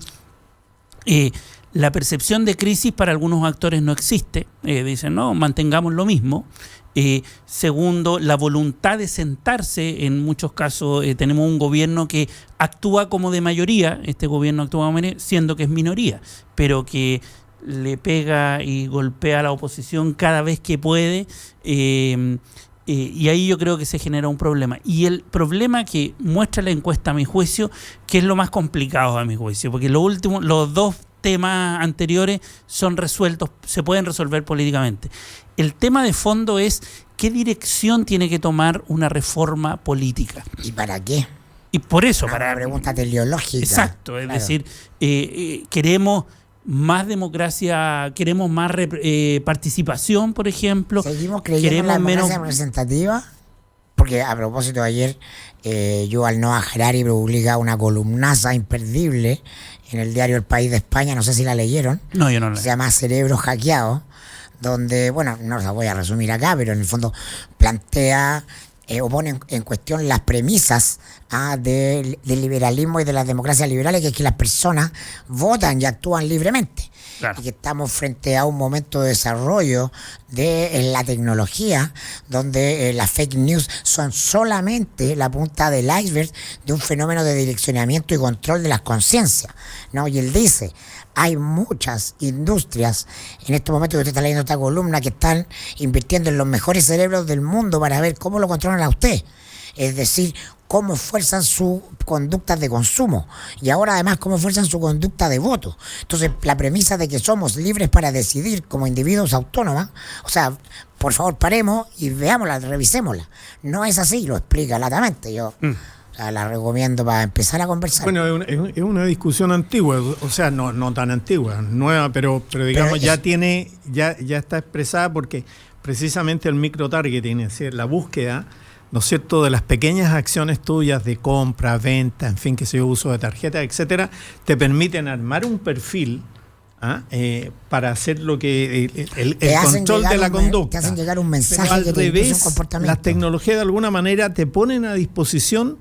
la percepción de crisis para algunos actores no existe. Dicen, no, mantengamos lo mismo. Segundo, la voluntad de sentarse. En muchos casos tenemos un gobierno que actúa como de mayoría, este gobierno actúa como mayoría, siendo que es minoría, pero que le pega y golpea a la oposición cada vez que puede, y ahí yo creo que se genera un problema. Y el problema que muestra la encuesta, a mi juicio, que es lo más complicado a mi juicio, porque los dos temas anteriores son resueltos, se pueden resolver políticamente. El tema de fondo es qué dirección tiene que tomar una reforma política. ¿Y para qué? Y por eso, para la pregunta teleológica. Exacto, es claro. decir, queremos más democracia, queremos más participación, por ejemplo. ¿Seguimos creyendo en la democracia representativa? Porque a propósito, ayer Yuval Noah Harari publica una columnaza imperdible en el diario El País de España, no sé si la leyeron. No, yo no la leí. Se llama Cerebros Hackeados, donde, bueno, no la voy a resumir acá, pero en el fondo plantea o pone en cuestión las premisas del liberalismo y de las democracias liberales, que es que las personas votan y actúan libremente. Claro. Y que estamos frente a un momento de desarrollo de la tecnología donde las fake news son solamente la punta del iceberg de un fenómeno de direccionamiento y control de las conciencias, ¿no? Y él dice, hay muchas industrias en estos momentos que usted está leyendo esta columna que están invirtiendo en los mejores cerebros del mundo para ver cómo lo controlan a usted. Es decir, cómo fuerzan sus conductas de consumo y ahora además cómo fuerzan su conducta de voto. Entonces, la premisa de que somos libres para decidir como individuos autónomos, o sea, por favor paremos y veámosla, revisémosla. No es así, lo explica latamente. Yo la recomiendo para empezar a conversar. Bueno, es una discusión antigua, o sea, no tan antigua, nueva, pero digamos ya está expresada, porque precisamente el microtargeting, es decir, la búsqueda, ¿no es cierto?, de las pequeñas acciones tuyas de compra, venta, en fin, que se uso de tarjeta, etcétera, te permiten armar un perfil para hacer lo que el control de la conducta. Te hacen llegar un mensaje. Pero al que te revés, un comportamiento. las tecnologías de alguna manera te ponen a disposición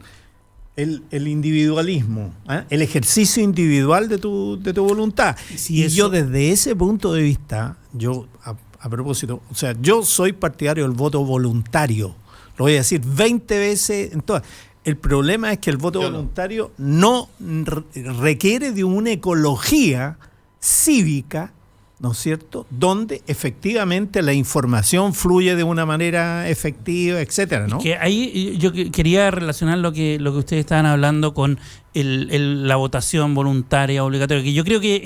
el individualismo, el ejercicio individual de tu voluntad. Sí, y yo desde ese punto de vista, yo a propósito, o sea, yo soy partidario del voto voluntario. Lo voy a decir 20 veces en todas. El problema es que el voto voluntario no requiere de una ecología cívica, ¿no es cierto?, donde efectivamente la información fluye de una manera efectiva, etcétera, ¿no? Que ahí yo quería relacionar lo que ustedes estaban hablando con la votación voluntaria obligatoria, que yo creo que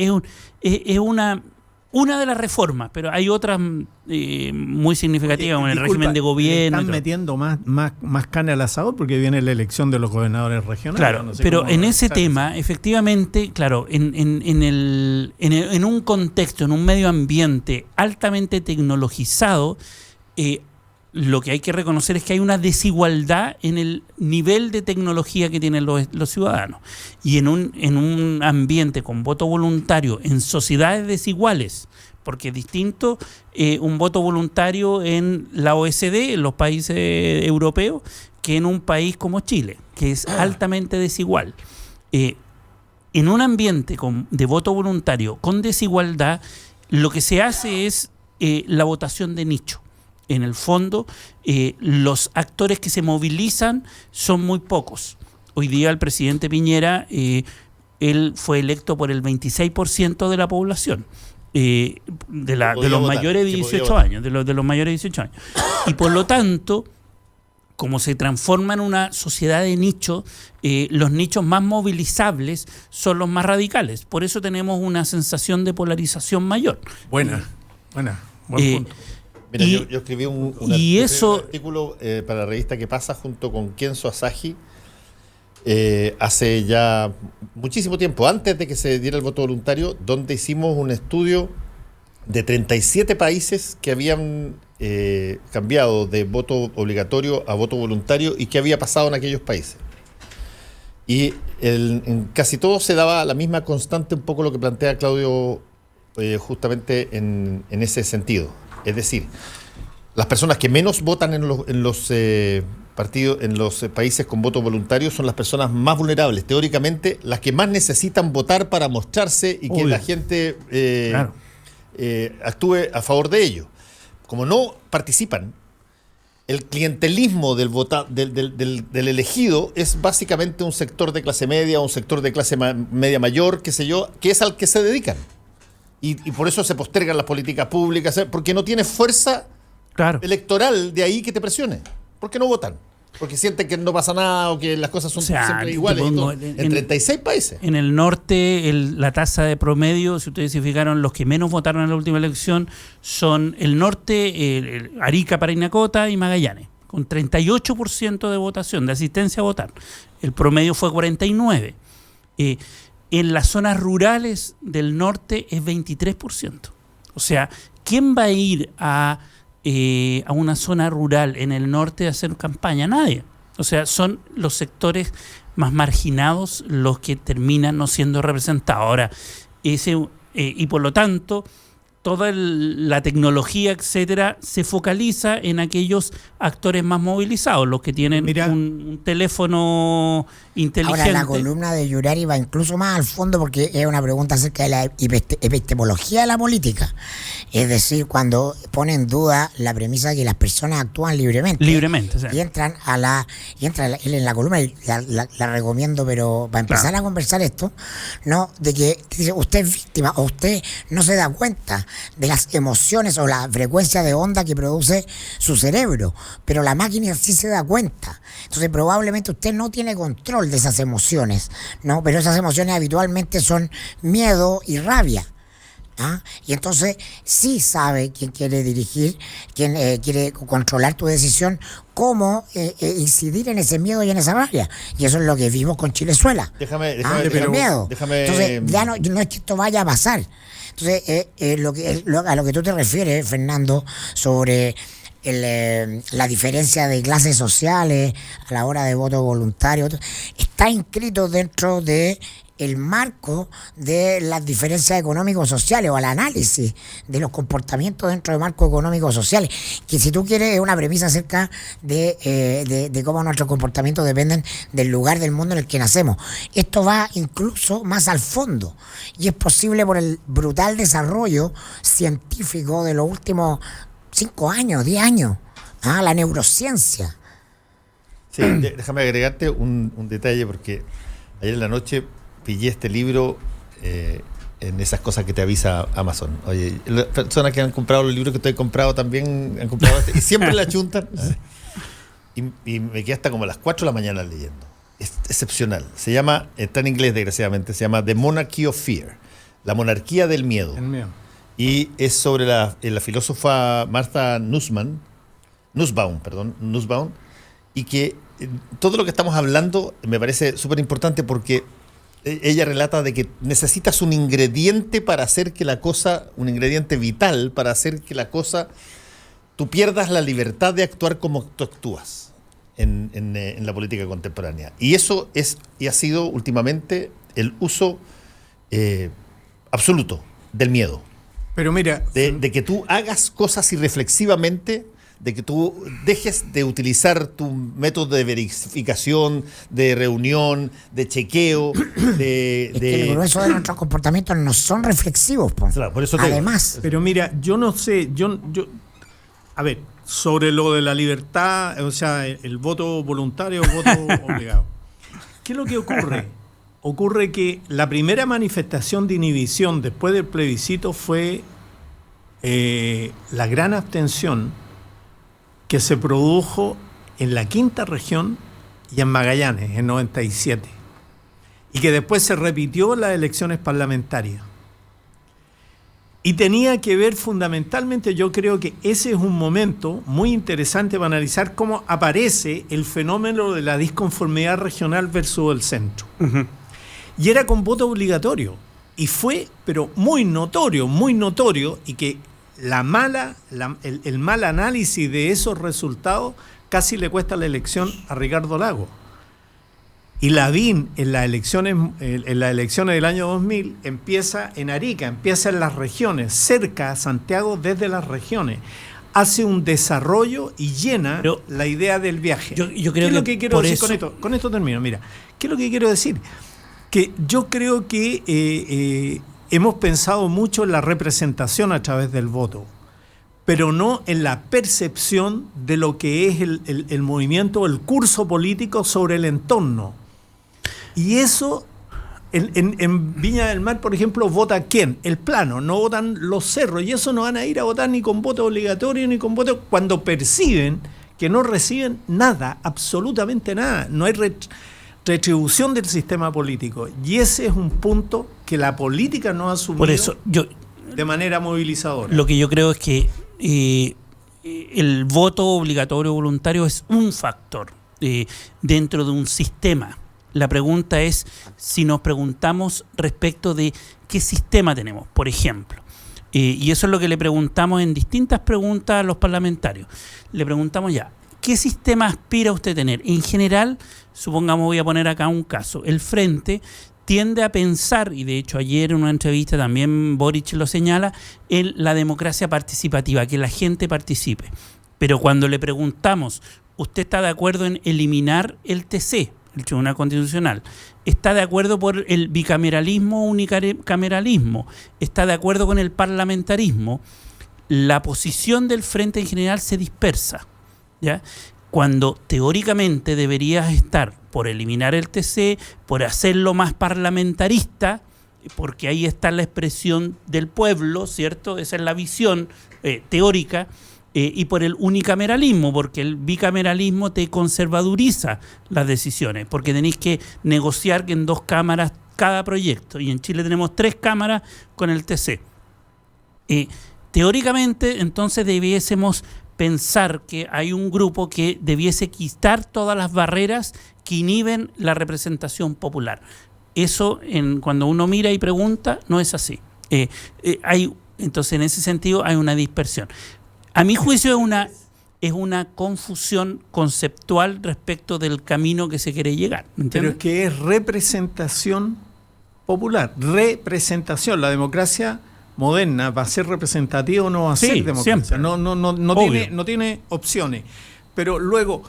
es una de las reformas, pero hay otras muy significativas, como en el régimen de gobierno. Están metiendo más carne al asador porque viene la elección de los gobernadores regionales. Claro, no sé, pero en ese tema, efectivamente, claro, en un contexto, en un medio ambiente altamente tecnologizado, lo que hay que reconocer es que hay una desigualdad en el nivel de tecnología que tienen los ciudadanos. Y en un ambiente con voto voluntario, en sociedades desiguales, porque es distinto un voto voluntario en la OECD, en los países europeos, que en un país como Chile, que es altamente desigual. En un ambiente de voto voluntario con desigualdad, lo que se hace es la votación de nicho. En el fondo, los actores que se movilizan son muy pocos. Hoy día el presidente Piñera, él fue electo por el 26% de la población. De los mayores de 18 años, de los mayores de 18 años. Y por lo tanto, como se transforma en una sociedad de nicho, los nichos más movilizables son los más radicales. Por eso tenemos una sensación de polarización mayor. Buen punto. Mira, yo escribí un artículo para la revista ¿Qué pasa? Junto con Kenzo Asahi hace ya muchísimo tiempo, antes de que se diera el voto voluntario, donde hicimos un estudio de 37 países que habían cambiado de voto obligatorio a voto voluntario y qué había pasado en aquellos países. Y en casi todos se daba la misma constante, un poco lo que plantea Claudio justamente en ese sentido. Es decir, las personas que menos votan en los partidos, en los países con voto voluntario, son las personas más vulnerables. Teóricamente, las que más necesitan votar para mostrarse y que la gente actúe a favor de ello. Como no participan, el clientelismo del elegido es básicamente un sector de clase media, un sector de clase media mayor, qué sé yo, que es al que se dedican. Y por eso se postergan las políticas públicas, porque no tiene fuerza electoral de ahí que te presione. ¿Por qué no votan? Porque sienten que no pasa nada o que las cosas son siempre iguales. En 36 países. En el norte, la tasa de promedio, si ustedes se fijaron, los que menos votaron en la última elección son el norte, Arica, Parinacota y Magallanes, con 38% de votación, de asistencia a votar. El promedio fue 49%. En las zonas rurales del norte es 23%. O sea, ¿quién va a ir a una zona rural en el norte a hacer campaña? Nadie. O sea, son los sectores más marginados los que terminan no siendo representados. Ahora, y por lo tanto, toda la tecnología, etcétera, se focaliza en aquellos actores más movilizados, los que tienen un teléfono inteligente. Ahora, la columna de Yurari va incluso más al fondo, porque es una pregunta acerca de la epistemología de la política. Es decir, cuando pone en duda la premisa de que las personas actúan libremente. Sí. Y entra él en la columna, y la recomiendo, pero para empezar a conversar esto, ¿no? De que dice, usted es víctima o usted no se da cuenta de las emociones o la frecuencia de onda que produce su cerebro, pero la máquina sí se da cuenta. Entonces probablemente usted no tiene control de esas emociones, ¿no? Pero esas emociones habitualmente son miedo y rabia. Y entonces sí sabe quién quiere dirigir, quién quiere controlar tu decisión, cómo incidir en ese miedo y en esa rabia. Y eso es lo que vimos con Chilezuela. Déjame, miedo. Entonces ya no es que esto vaya a pasar. Entonces a lo que tú te refieres, Fernando, sobre la diferencia de clases sociales a la hora de voto voluntario, está inscrito dentro de el marco de las diferencias económico-sociales o al análisis de los comportamientos dentro de marcos económico-sociales, que si tú quieres es una premisa acerca de cómo nuestros comportamientos dependen del lugar del mundo en el que nacemos. Esto va incluso más al fondo y es posible por el brutal desarrollo científico de los últimos 5 años, 10 años, la neurociencia. Sí, déjame agregarte un detalle, porque ayer en la noche pillé este libro en esas cosas que te avisa Amazon. Oye, las personas que han comprado los libros que tú has comprado también han comprado y siempre la chuntan. Y me quedé hasta como a las 4 de la mañana leyendo. Es excepcional. Se llama, está en inglés desgraciadamente, se llama The Monarchy of Fear, la monarquía del miedo. Y es sobre la filósofa Martha Nussbaum, y que todo lo que estamos hablando me parece súper importante, porque ella relata de que necesitas un ingrediente para hacer que la cosa, un ingrediente vital para hacer que la cosa tú pierdas la libertad de actuar como tú actúas en la política contemporánea. Y eso es y ha sido últimamente el uso absoluto del miedo. Pero mira, de que tú hagas cosas irreflexivamente, de que tú dejes de utilizar tu método de verificación, de reunión, de chequeo, que el grueso de nuestros comportamientos no son reflexivos, po. Claro, por eso Además. Pero mira, yo no sé, a ver, sobre lo de la libertad, o sea, el voto voluntario o voto obligado. ¿Qué es lo que ocurre? Ocurre que la primera manifestación de inhibición después del plebiscito fue la gran abstención que se produjo en la quinta región y en Magallanes, en 97, y que después se repitió en las elecciones parlamentarias. Y tenía que ver fundamentalmente, yo creo que ese es un momento muy interesante para analizar cómo aparece el fenómeno de la disconformidad regional versus el centro. Uh-huh. Y era con voto obligatorio. Y fue, pero muy notorio, y que el mal análisis de esos resultados casi le cuesta la elección a Ricardo Lagos. Y Lavín en las elecciones del año 2000 empieza en Arica, empieza en las regiones, cerca a Santiago desde las regiones. Hace un desarrollo y llena la idea del viaje. Yo creo ¿Qué es lo que quiero decir con esto termino? Mira, ¿qué es lo que quiero decir? Que yo creo que hemos pensado mucho en la representación a través del voto, pero no en la percepción de lo que es el movimiento, el curso político sobre el entorno. Y eso, en Viña del Mar, por ejemplo, ¿vota quién? El plano, no votan los cerros, y eso no van a ir a votar ni con voto obligatorio ni con voto cuando perciben que no reciben nada, absolutamente nada. No hay retribución del sistema político, y ese es un punto que la política no ha asumido. Por eso, de manera movilizadora. Lo que yo creo es que el voto obligatorio voluntario es un factor dentro de un sistema. La pregunta es si nos preguntamos respecto de qué sistema tenemos, por ejemplo. Y eso es lo que le preguntamos en distintas preguntas a los parlamentarios. Le preguntamos ya, ¿qué sistema aspira usted a tener? En general, supongamos, voy a poner acá un caso, el Frente tiende a pensar, y de hecho ayer en una entrevista también Boric lo señala, en la democracia participativa, que la gente participe. Pero cuando le preguntamos, ¿usted está de acuerdo en eliminar el TC, el Tribunal Constitucional? ¿Está de acuerdo por el bicameralismo o unicameralismo? ¿Está de acuerdo con el parlamentarismo? La posición del Frente en general se dispersa, ¿ya? Cuando teóricamente deberías estar por eliminar el TC, por hacerlo más parlamentarista, porque ahí está la expresión del pueblo, ¿cierto? Esa es la visión teórica, y por el unicameralismo, porque el bicameralismo te conservaduriza las decisiones, porque tenéis que negociar en 2 cámaras cada proyecto, y en Chile tenemos 3 cámaras con el TC. Teóricamente, entonces debiésemos pensar que hay un grupo que debiese quitar todas las barreras que inhiben la representación popular. Eso, cuando uno mira y pregunta, no es así. Entonces, en ese sentido, hay una dispersión. A mi juicio, es una confusión conceptual respecto del camino que se quiere llegar. ¿Me entiendes? Pero es que es representación popular. Representación. La democracia moderna va a ser representativa o no va a ser democracia. No tiene opciones. Pero luego,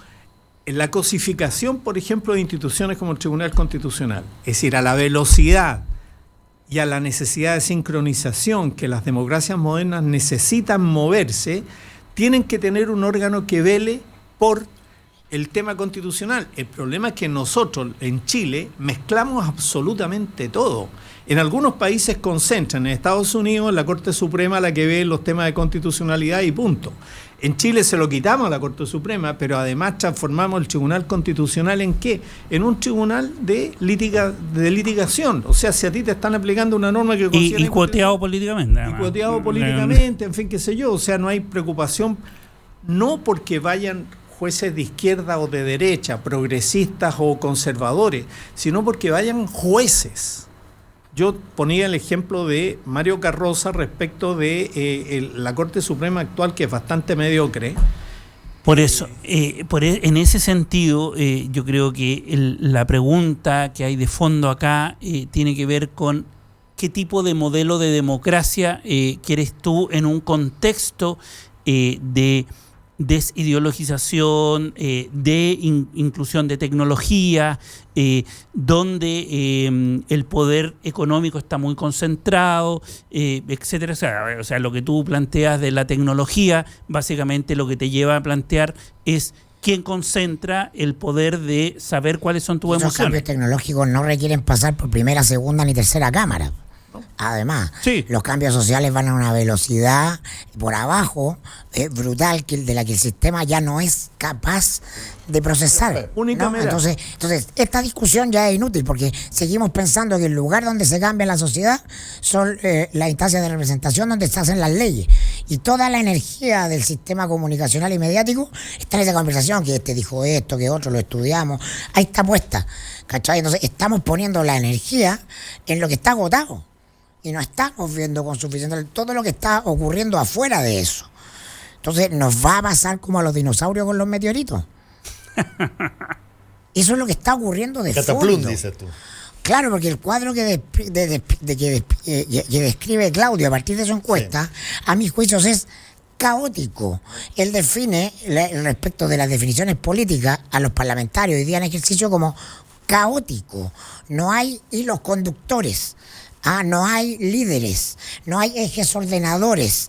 en la cosificación, por ejemplo, de instituciones como el Tribunal Constitucional, es decir, a la velocidad y a la necesidad de sincronización que las democracias modernas necesitan moverse, tienen que tener un órgano que vele por el tema constitucional. El problema es que nosotros en Chile mezclamos absolutamente todo. En algunos países concentran, en Estados Unidos la Corte Suprema la que ve los temas de constitucionalidad y punto. En Chile se lo quitamos a la Corte Suprema, pero además transformamos el Tribunal Constitucional ¿en qué? En un tribunal de litigación. O sea, si a ti te están aplicando una norma que considera... Y cuoteado políticamente. Y cuoteado políticamente, en fin, qué sé yo. O sea, no hay preocupación, no porque vayan jueces de izquierda o de derecha, progresistas o conservadores, sino porque vayan jueces Yo ponía el ejemplo de Mario Carroza respecto de la Corte Suprema actual, que es bastante mediocre. Por eso, en ese sentido, yo creo que la pregunta que hay de fondo acá tiene que ver con qué tipo de modelo de democracia quieres tú en un contexto de desideologización, de inclusión de tecnología, donde el poder económico está muy concentrado, etcétera. O sea, lo que tú planteas de la tecnología, básicamente lo que te lleva a plantear es quién concentra el poder de saber cuáles son tus emociones. Esos cambios tecnológicos no requieren pasar por primera, segunda ni tercera cámara. Además, los cambios sociales van a una velocidad por abajo brutal de la que el sistema ya no es capaz de procesar, ¿no? Entonces, esta discusión ya es inútil porque seguimos pensando que el lugar donde se cambia la sociedad son las instancias de representación donde se hacen las leyes. Y toda la energía del sistema comunicacional y mediático está en esa conversación, que este dijo esto, que otro lo estudiamos. Ahí está puesta, ¿cachai? Entonces estamos poniendo la energía en lo que está agotado. Y no estamos viendo con suficiente todo lo que está ocurriendo afuera de eso. Entonces nos va a pasar como a los dinosaurios con los meteoritos. Eso es lo que está ocurriendo de Cataplum, fondo. dices tú. Claro, porque el cuadro que describe Claudio a partir de su encuesta, a mis juicios es caótico. Él define respecto de las definiciones políticas a los parlamentarios hoy día en ejercicio como caótico. No hay hilos conductores. No hay líderes, no hay ejes ordenadores,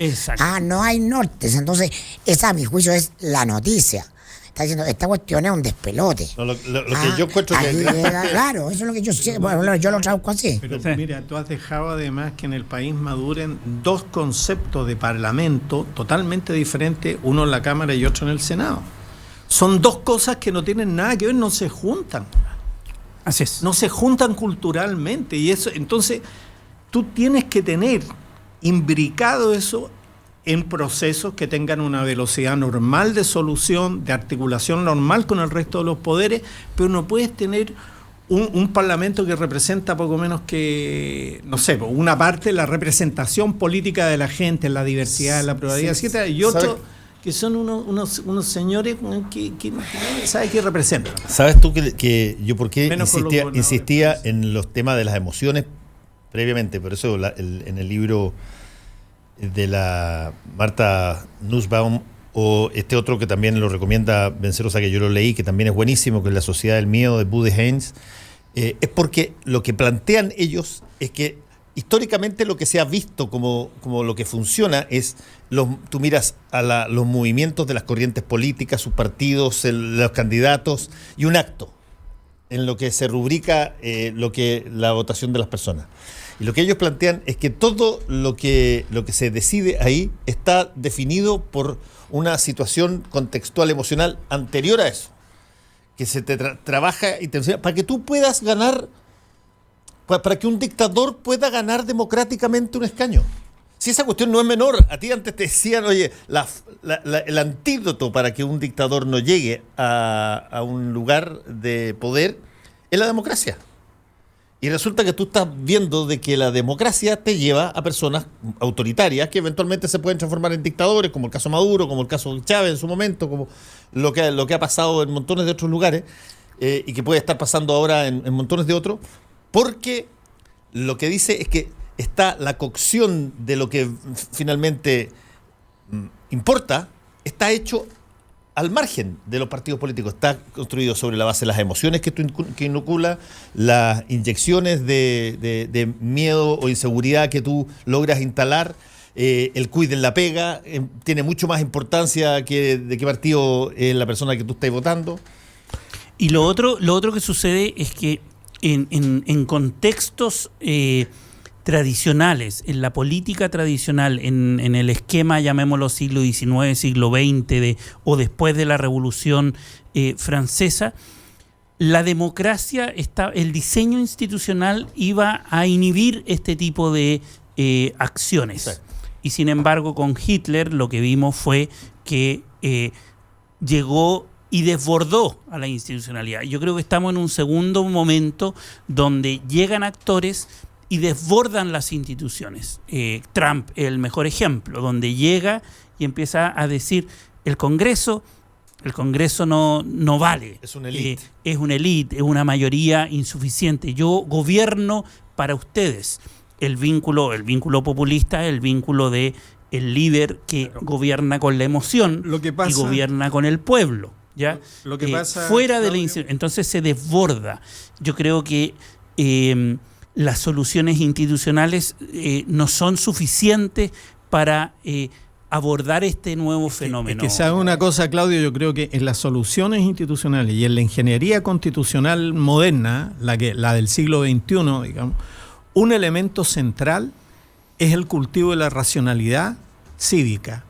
no hay nortes. Entonces, esa a mi juicio es la noticia. Está diciendo, esta cuestión es un despelote. No, lo que yo encuentro claro, eso es lo que yo sé. Bueno, yo lo traduzco así. Pero mira, tú has dejado además que en el país maduren dos conceptos de parlamento totalmente diferentes, uno en la Cámara y otro en el Senado. Son dos cosas que no tienen nada que ver, no se juntan. Así es. No se juntan culturalmente. Y eso, entonces, tú tienes que tener imbricado eso en procesos que tengan una velocidad normal de solución, de articulación normal con el resto de los poderes, pero no puedes tener un parlamento que representa poco menos que, no sé, una parte de la representación política de la gente, la diversidad, la pluralidad, etcétera, y otro que son unos señores que no saben qué representan. ¿Sabes tú que yo por qué insistía en los temas de las emociones previamente? Por eso en el libro de la Marta Nussbaum, o este otro que también lo recomienda Vencerosa, que yo lo leí, que también es buenísimo, que es La Sociedad del Miedo, de Buddy Haynes, es porque lo que plantean ellos es que históricamente lo que se ha visto como lo que funciona es, tú miras a los movimientos de las corrientes políticas, sus partidos, los candidatos, y un acto en lo que se rubrica la votación de las personas. Y lo que ellos plantean es que todo lo que se decide ahí está definido por una situación contextual emocional anterior a eso, que se te trabaja intencionalmente para que tú puedas ganar, para que un dictador pueda ganar democráticamente un escaño. Si esa cuestión no es menor, a ti antes te decían, oye, el antídoto para que un dictador no llegue a un lugar de poder es la democracia. Y resulta que tú estás viendo de que la democracia te lleva a personas autoritarias que eventualmente se pueden transformar en dictadores, como el caso Maduro, como el caso Chávez en su momento, como lo que ha pasado en montones de otros lugares, y que puede estar pasando ahora en montones de otros, porque lo que dice es que está la cocción de lo que finalmente importa, está hecho al margen de los partidos políticos, está construido sobre la base de las emociones que inocula, las inyecciones de miedo o inseguridad que tú logras instalar, el cuide en la pega, tiene mucho más importancia que de qué partido es la persona que tú estás votando. Y lo otro que sucede es que en contextos tradicionales, en la política tradicional, en el esquema, llamémoslo siglo XIX, siglo XX, o después de la Revolución Francesa, la democracia, el diseño institucional iba a inhibir este tipo de acciones. Sí. Y sin embargo, con Hitler lo que vimos fue que llegó y desbordó a la institucionalidad. Yo creo que estamos en un segundo momento donde llegan actores y desbordan las instituciones. Trump es el mejor ejemplo, donde llega y empieza a decir, el Congreso no vale. Es una élite. Es una élite, es una mayoría insuficiente. Yo gobierno para ustedes. El vínculo populista, el vínculo de el líder que gobierna con la emoción y gobierna con el pueblo. ¿Ya? Lo que pasa, fuera de la entonces se desborda. Yo creo que las soluciones institucionales no son suficientes para abordar este nuevo fenómeno. Es que sabe una cosa, Claudio, yo creo que en las soluciones institucionales y en la ingeniería constitucional moderna, la del siglo XXI, digamos, un elemento central es el cultivo de la racionalidad cívica,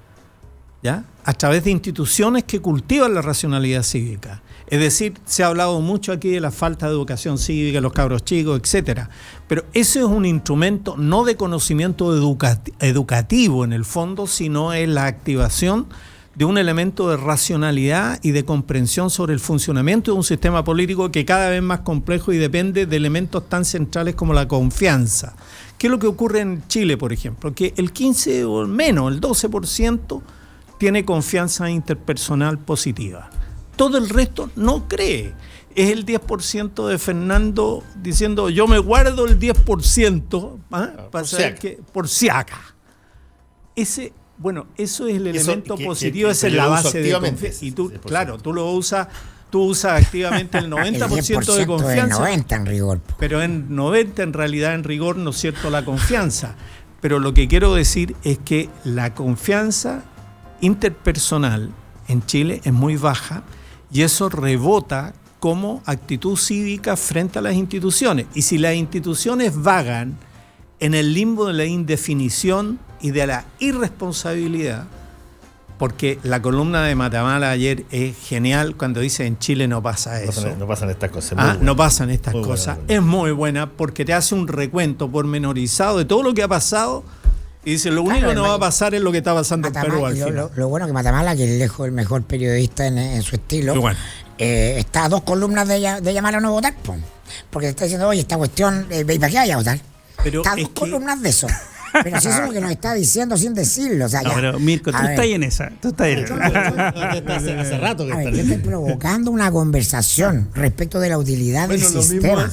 ¿ya? A través de instituciones que cultivan la racionalidad cívica. Es decir, se ha hablado mucho aquí de la falta de educación cívica, los cabros chicos, etcétera. Pero ese es un instrumento no de conocimiento educativo en el fondo, sino es la activación de un elemento de racionalidad y de comprensión sobre el funcionamiento de un sistema político que cada vez es más complejo y depende de elementos tan centrales como la confianza. ¿Qué es lo que ocurre en Chile, por ejemplo? Que el 15 o menos, el 12% tiene confianza interpersonal positiva. Todo el resto no cree. Es el 10% de Fernando diciendo yo me guardo el 10% para saber que por si acá. Eso es el elemento positivo, esa es la base de confianza. Y tú, claro, tú usas activamente el 90% de confianza. El 90% en rigor. Pero en 90% en realidad en rigor no es cierto la confianza. Pero lo que quiero decir es que la confianza interpersonal en Chile es muy baja y eso rebota como actitud cívica frente a las instituciones. Y si las instituciones vagan en el limbo de la indefinición y de la irresponsabilidad, porque la columna de Matamala ayer es genial cuando dice en Chile no pasa eso. No pasan estas cosas. No pasan estas cosas. Es muy buena porque te hace un recuento pormenorizado de todo lo que ha pasado y dice lo único que no va a pasar es lo que está pasando en Perú al final. Lo bueno que Matamala, que es lejos el mejor periodista en su estilo, está a 2 columnas de llamar a no votar, porque está diciendo, oye, esta cuestión, ¿y para qué vaya a votar? Pero está a 2 columnas de eso. Pero si eso es lo que nos está diciendo sin decirlo. O sea, no, pero Mirko, tú estás en esa. Hace rato que yo estoy provocando una conversación respecto de la utilidad del sistema.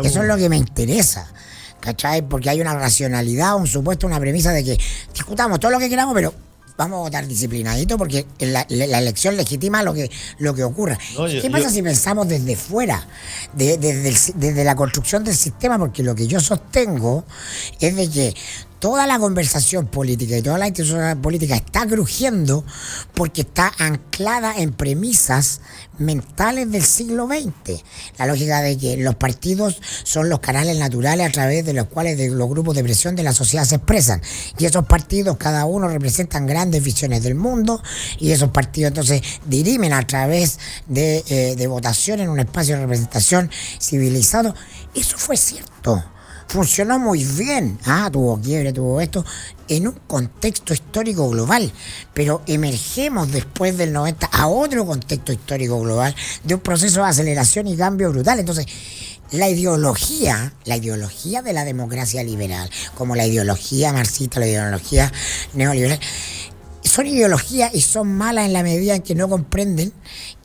Eso es lo que me interesa. ¿Cachai? Porque hay una racionalidad, un supuesto, una premisa de que discutamos todo lo que queramos, pero vamos a votar disciplinadito porque la elección legitima lo que ocurra. ¿Qué pasa si pensamos desde fuera, desde la construcción del sistema? Porque lo que yo sostengo es de que toda la conversación política y toda la institución política está crujiendo porque está anclada en premisas mentales del siglo XX. La lógica de que los partidos son los canales naturales a través de los cuales los grupos de presión de la sociedad se expresan. Y esos partidos, cada uno representan grandes visiones del mundo y esos partidos entonces dirimen a través de votación en un espacio de representación civilizado. Eso fue cierto. Funcionó muy bien, tuvo quiebre, tuvo esto, en un contexto histórico global, pero emergemos después del 90 a otro contexto histórico global de un proceso de aceleración y cambio brutal. Entonces, la ideología de la democracia liberal, como la ideología marxista, la ideología neoliberal, son ideologías y son malas en la medida en que no comprenden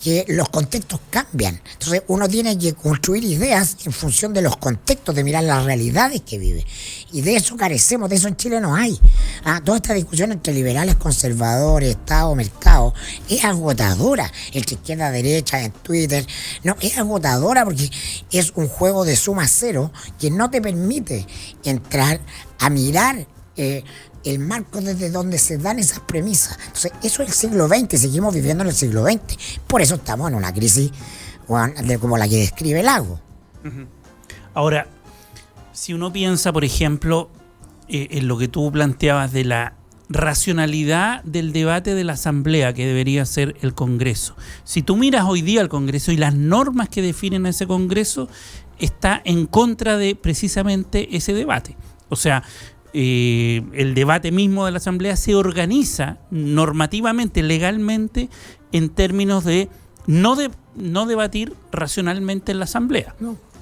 que los contextos cambian. Entonces uno tiene que construir ideas en función de los contextos, de mirar las realidades que vive. Y de eso carecemos, de eso en Chile no hay. Toda esta discusión entre liberales, conservadores, Estado, mercado, es agotadora. Entre izquierda, derecha, en Twitter, no, es agotadora porque es un juego de suma cero que no te permite entrar a mirar el marco desde donde se dan esas premisas. Entonces, eso es el siglo XX, seguimos viviendo en el siglo XX. Por eso estamos en una crisis como la que describe Lago. Ahora, si uno piensa, por ejemplo, en lo que tú planteabas de la racionalidad del debate de la Asamblea, que debería ser el Congreso. Si tú miras hoy día el Congreso y las normas que definen ese Congreso, está en contra de precisamente ese debate. O sea, el debate mismo de la Asamblea se organiza normativamente, legalmente, en términos de no debatir racionalmente en la Asamblea.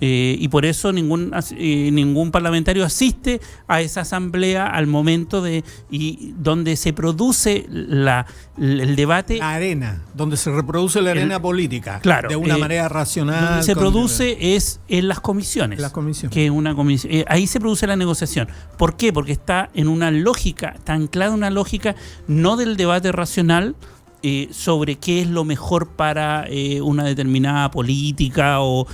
Y por eso ningún parlamentario asiste a esa asamblea al momento donde se produce el debate. La arena, donde se reproduce la arena política. Claro, de una manera racional. Donde se produce es en las comisiones. Que es una comisión. Ahí se produce la negociación. ¿Por qué? Porque está en una lógica, está anclada una lógica no del debate racional, sobre qué es lo mejor para una determinada política o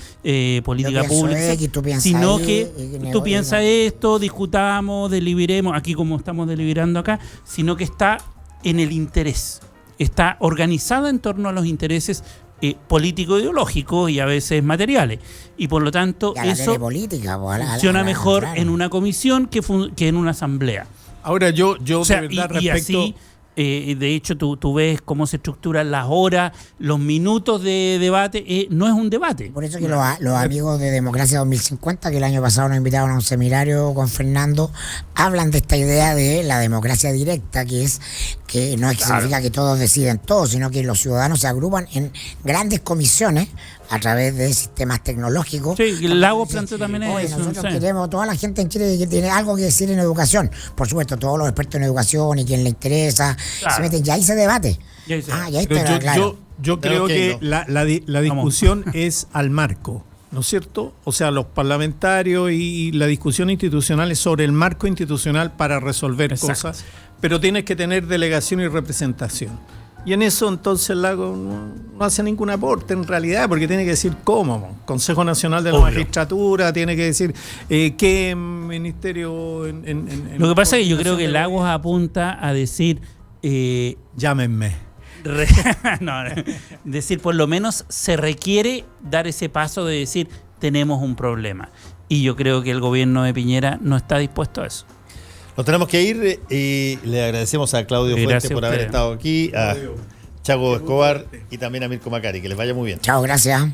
política pública, sino que tú piensas esto, discutamos, deliberemos, aquí como estamos deliberando acá, sino que está en el interés, está organizada en torno a los intereses político-ideológicos y a veces materiales, y por lo tanto eso funciona mejor en una comisión que en una asamblea. Ahora yo o sea, de verdad y respecto... así, de hecho, tú ves cómo se estructuran las horas, los minutos de debate. No es un debate. Por eso que los amigos de Democracia 2050, que el año pasado nos invitaron a un seminario con Fernando, hablan de esta idea de la democracia directa, que no es que significa que todos deciden todo, sino que los ciudadanos se agrupan en grandes comisiones a través de sistemas tecnológicos. Sí, el Lago planteó también eso. Nosotros queremos, toda la gente en Chile que tiene algo que decir en educación, por supuesto, todos los expertos en educación y quien le interesa, se meten, ya ahí se debate. Ya está claro. Yo creo que la discusión es al marco, ¿no es cierto? O sea, los parlamentarios y la discusión institucional es sobre el marco institucional para resolver cosas, pero tienes que tener delegación y representación. Y en eso entonces el Lago no hace ningún aporte en realidad, porque tiene que decir cómo. Consejo Nacional de la Magistratura, tiene que decir qué ministerio... Lo que pasa es que yo creo que el Lago apunta a decir... llámenme. Decir, por lo menos se requiere dar ese paso de decir, tenemos un problema. Y yo creo que el gobierno de Piñera no está dispuesto a eso. Nos tenemos que ir y le agradecemos a Claudio Fuente por haber estado aquí, a Chago Escobar y también a Mirko Macari. Que les vaya muy bien. Chao, gracias.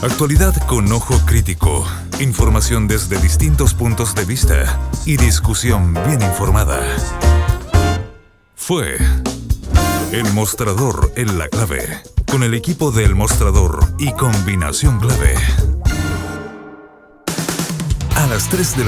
Actualidad con ojo crítico, información desde distintos puntos de vista y discusión bien informada. Fue El Mostrador en la Clave, con el equipo de El Mostrador y Combinación Clave. A las 3 de la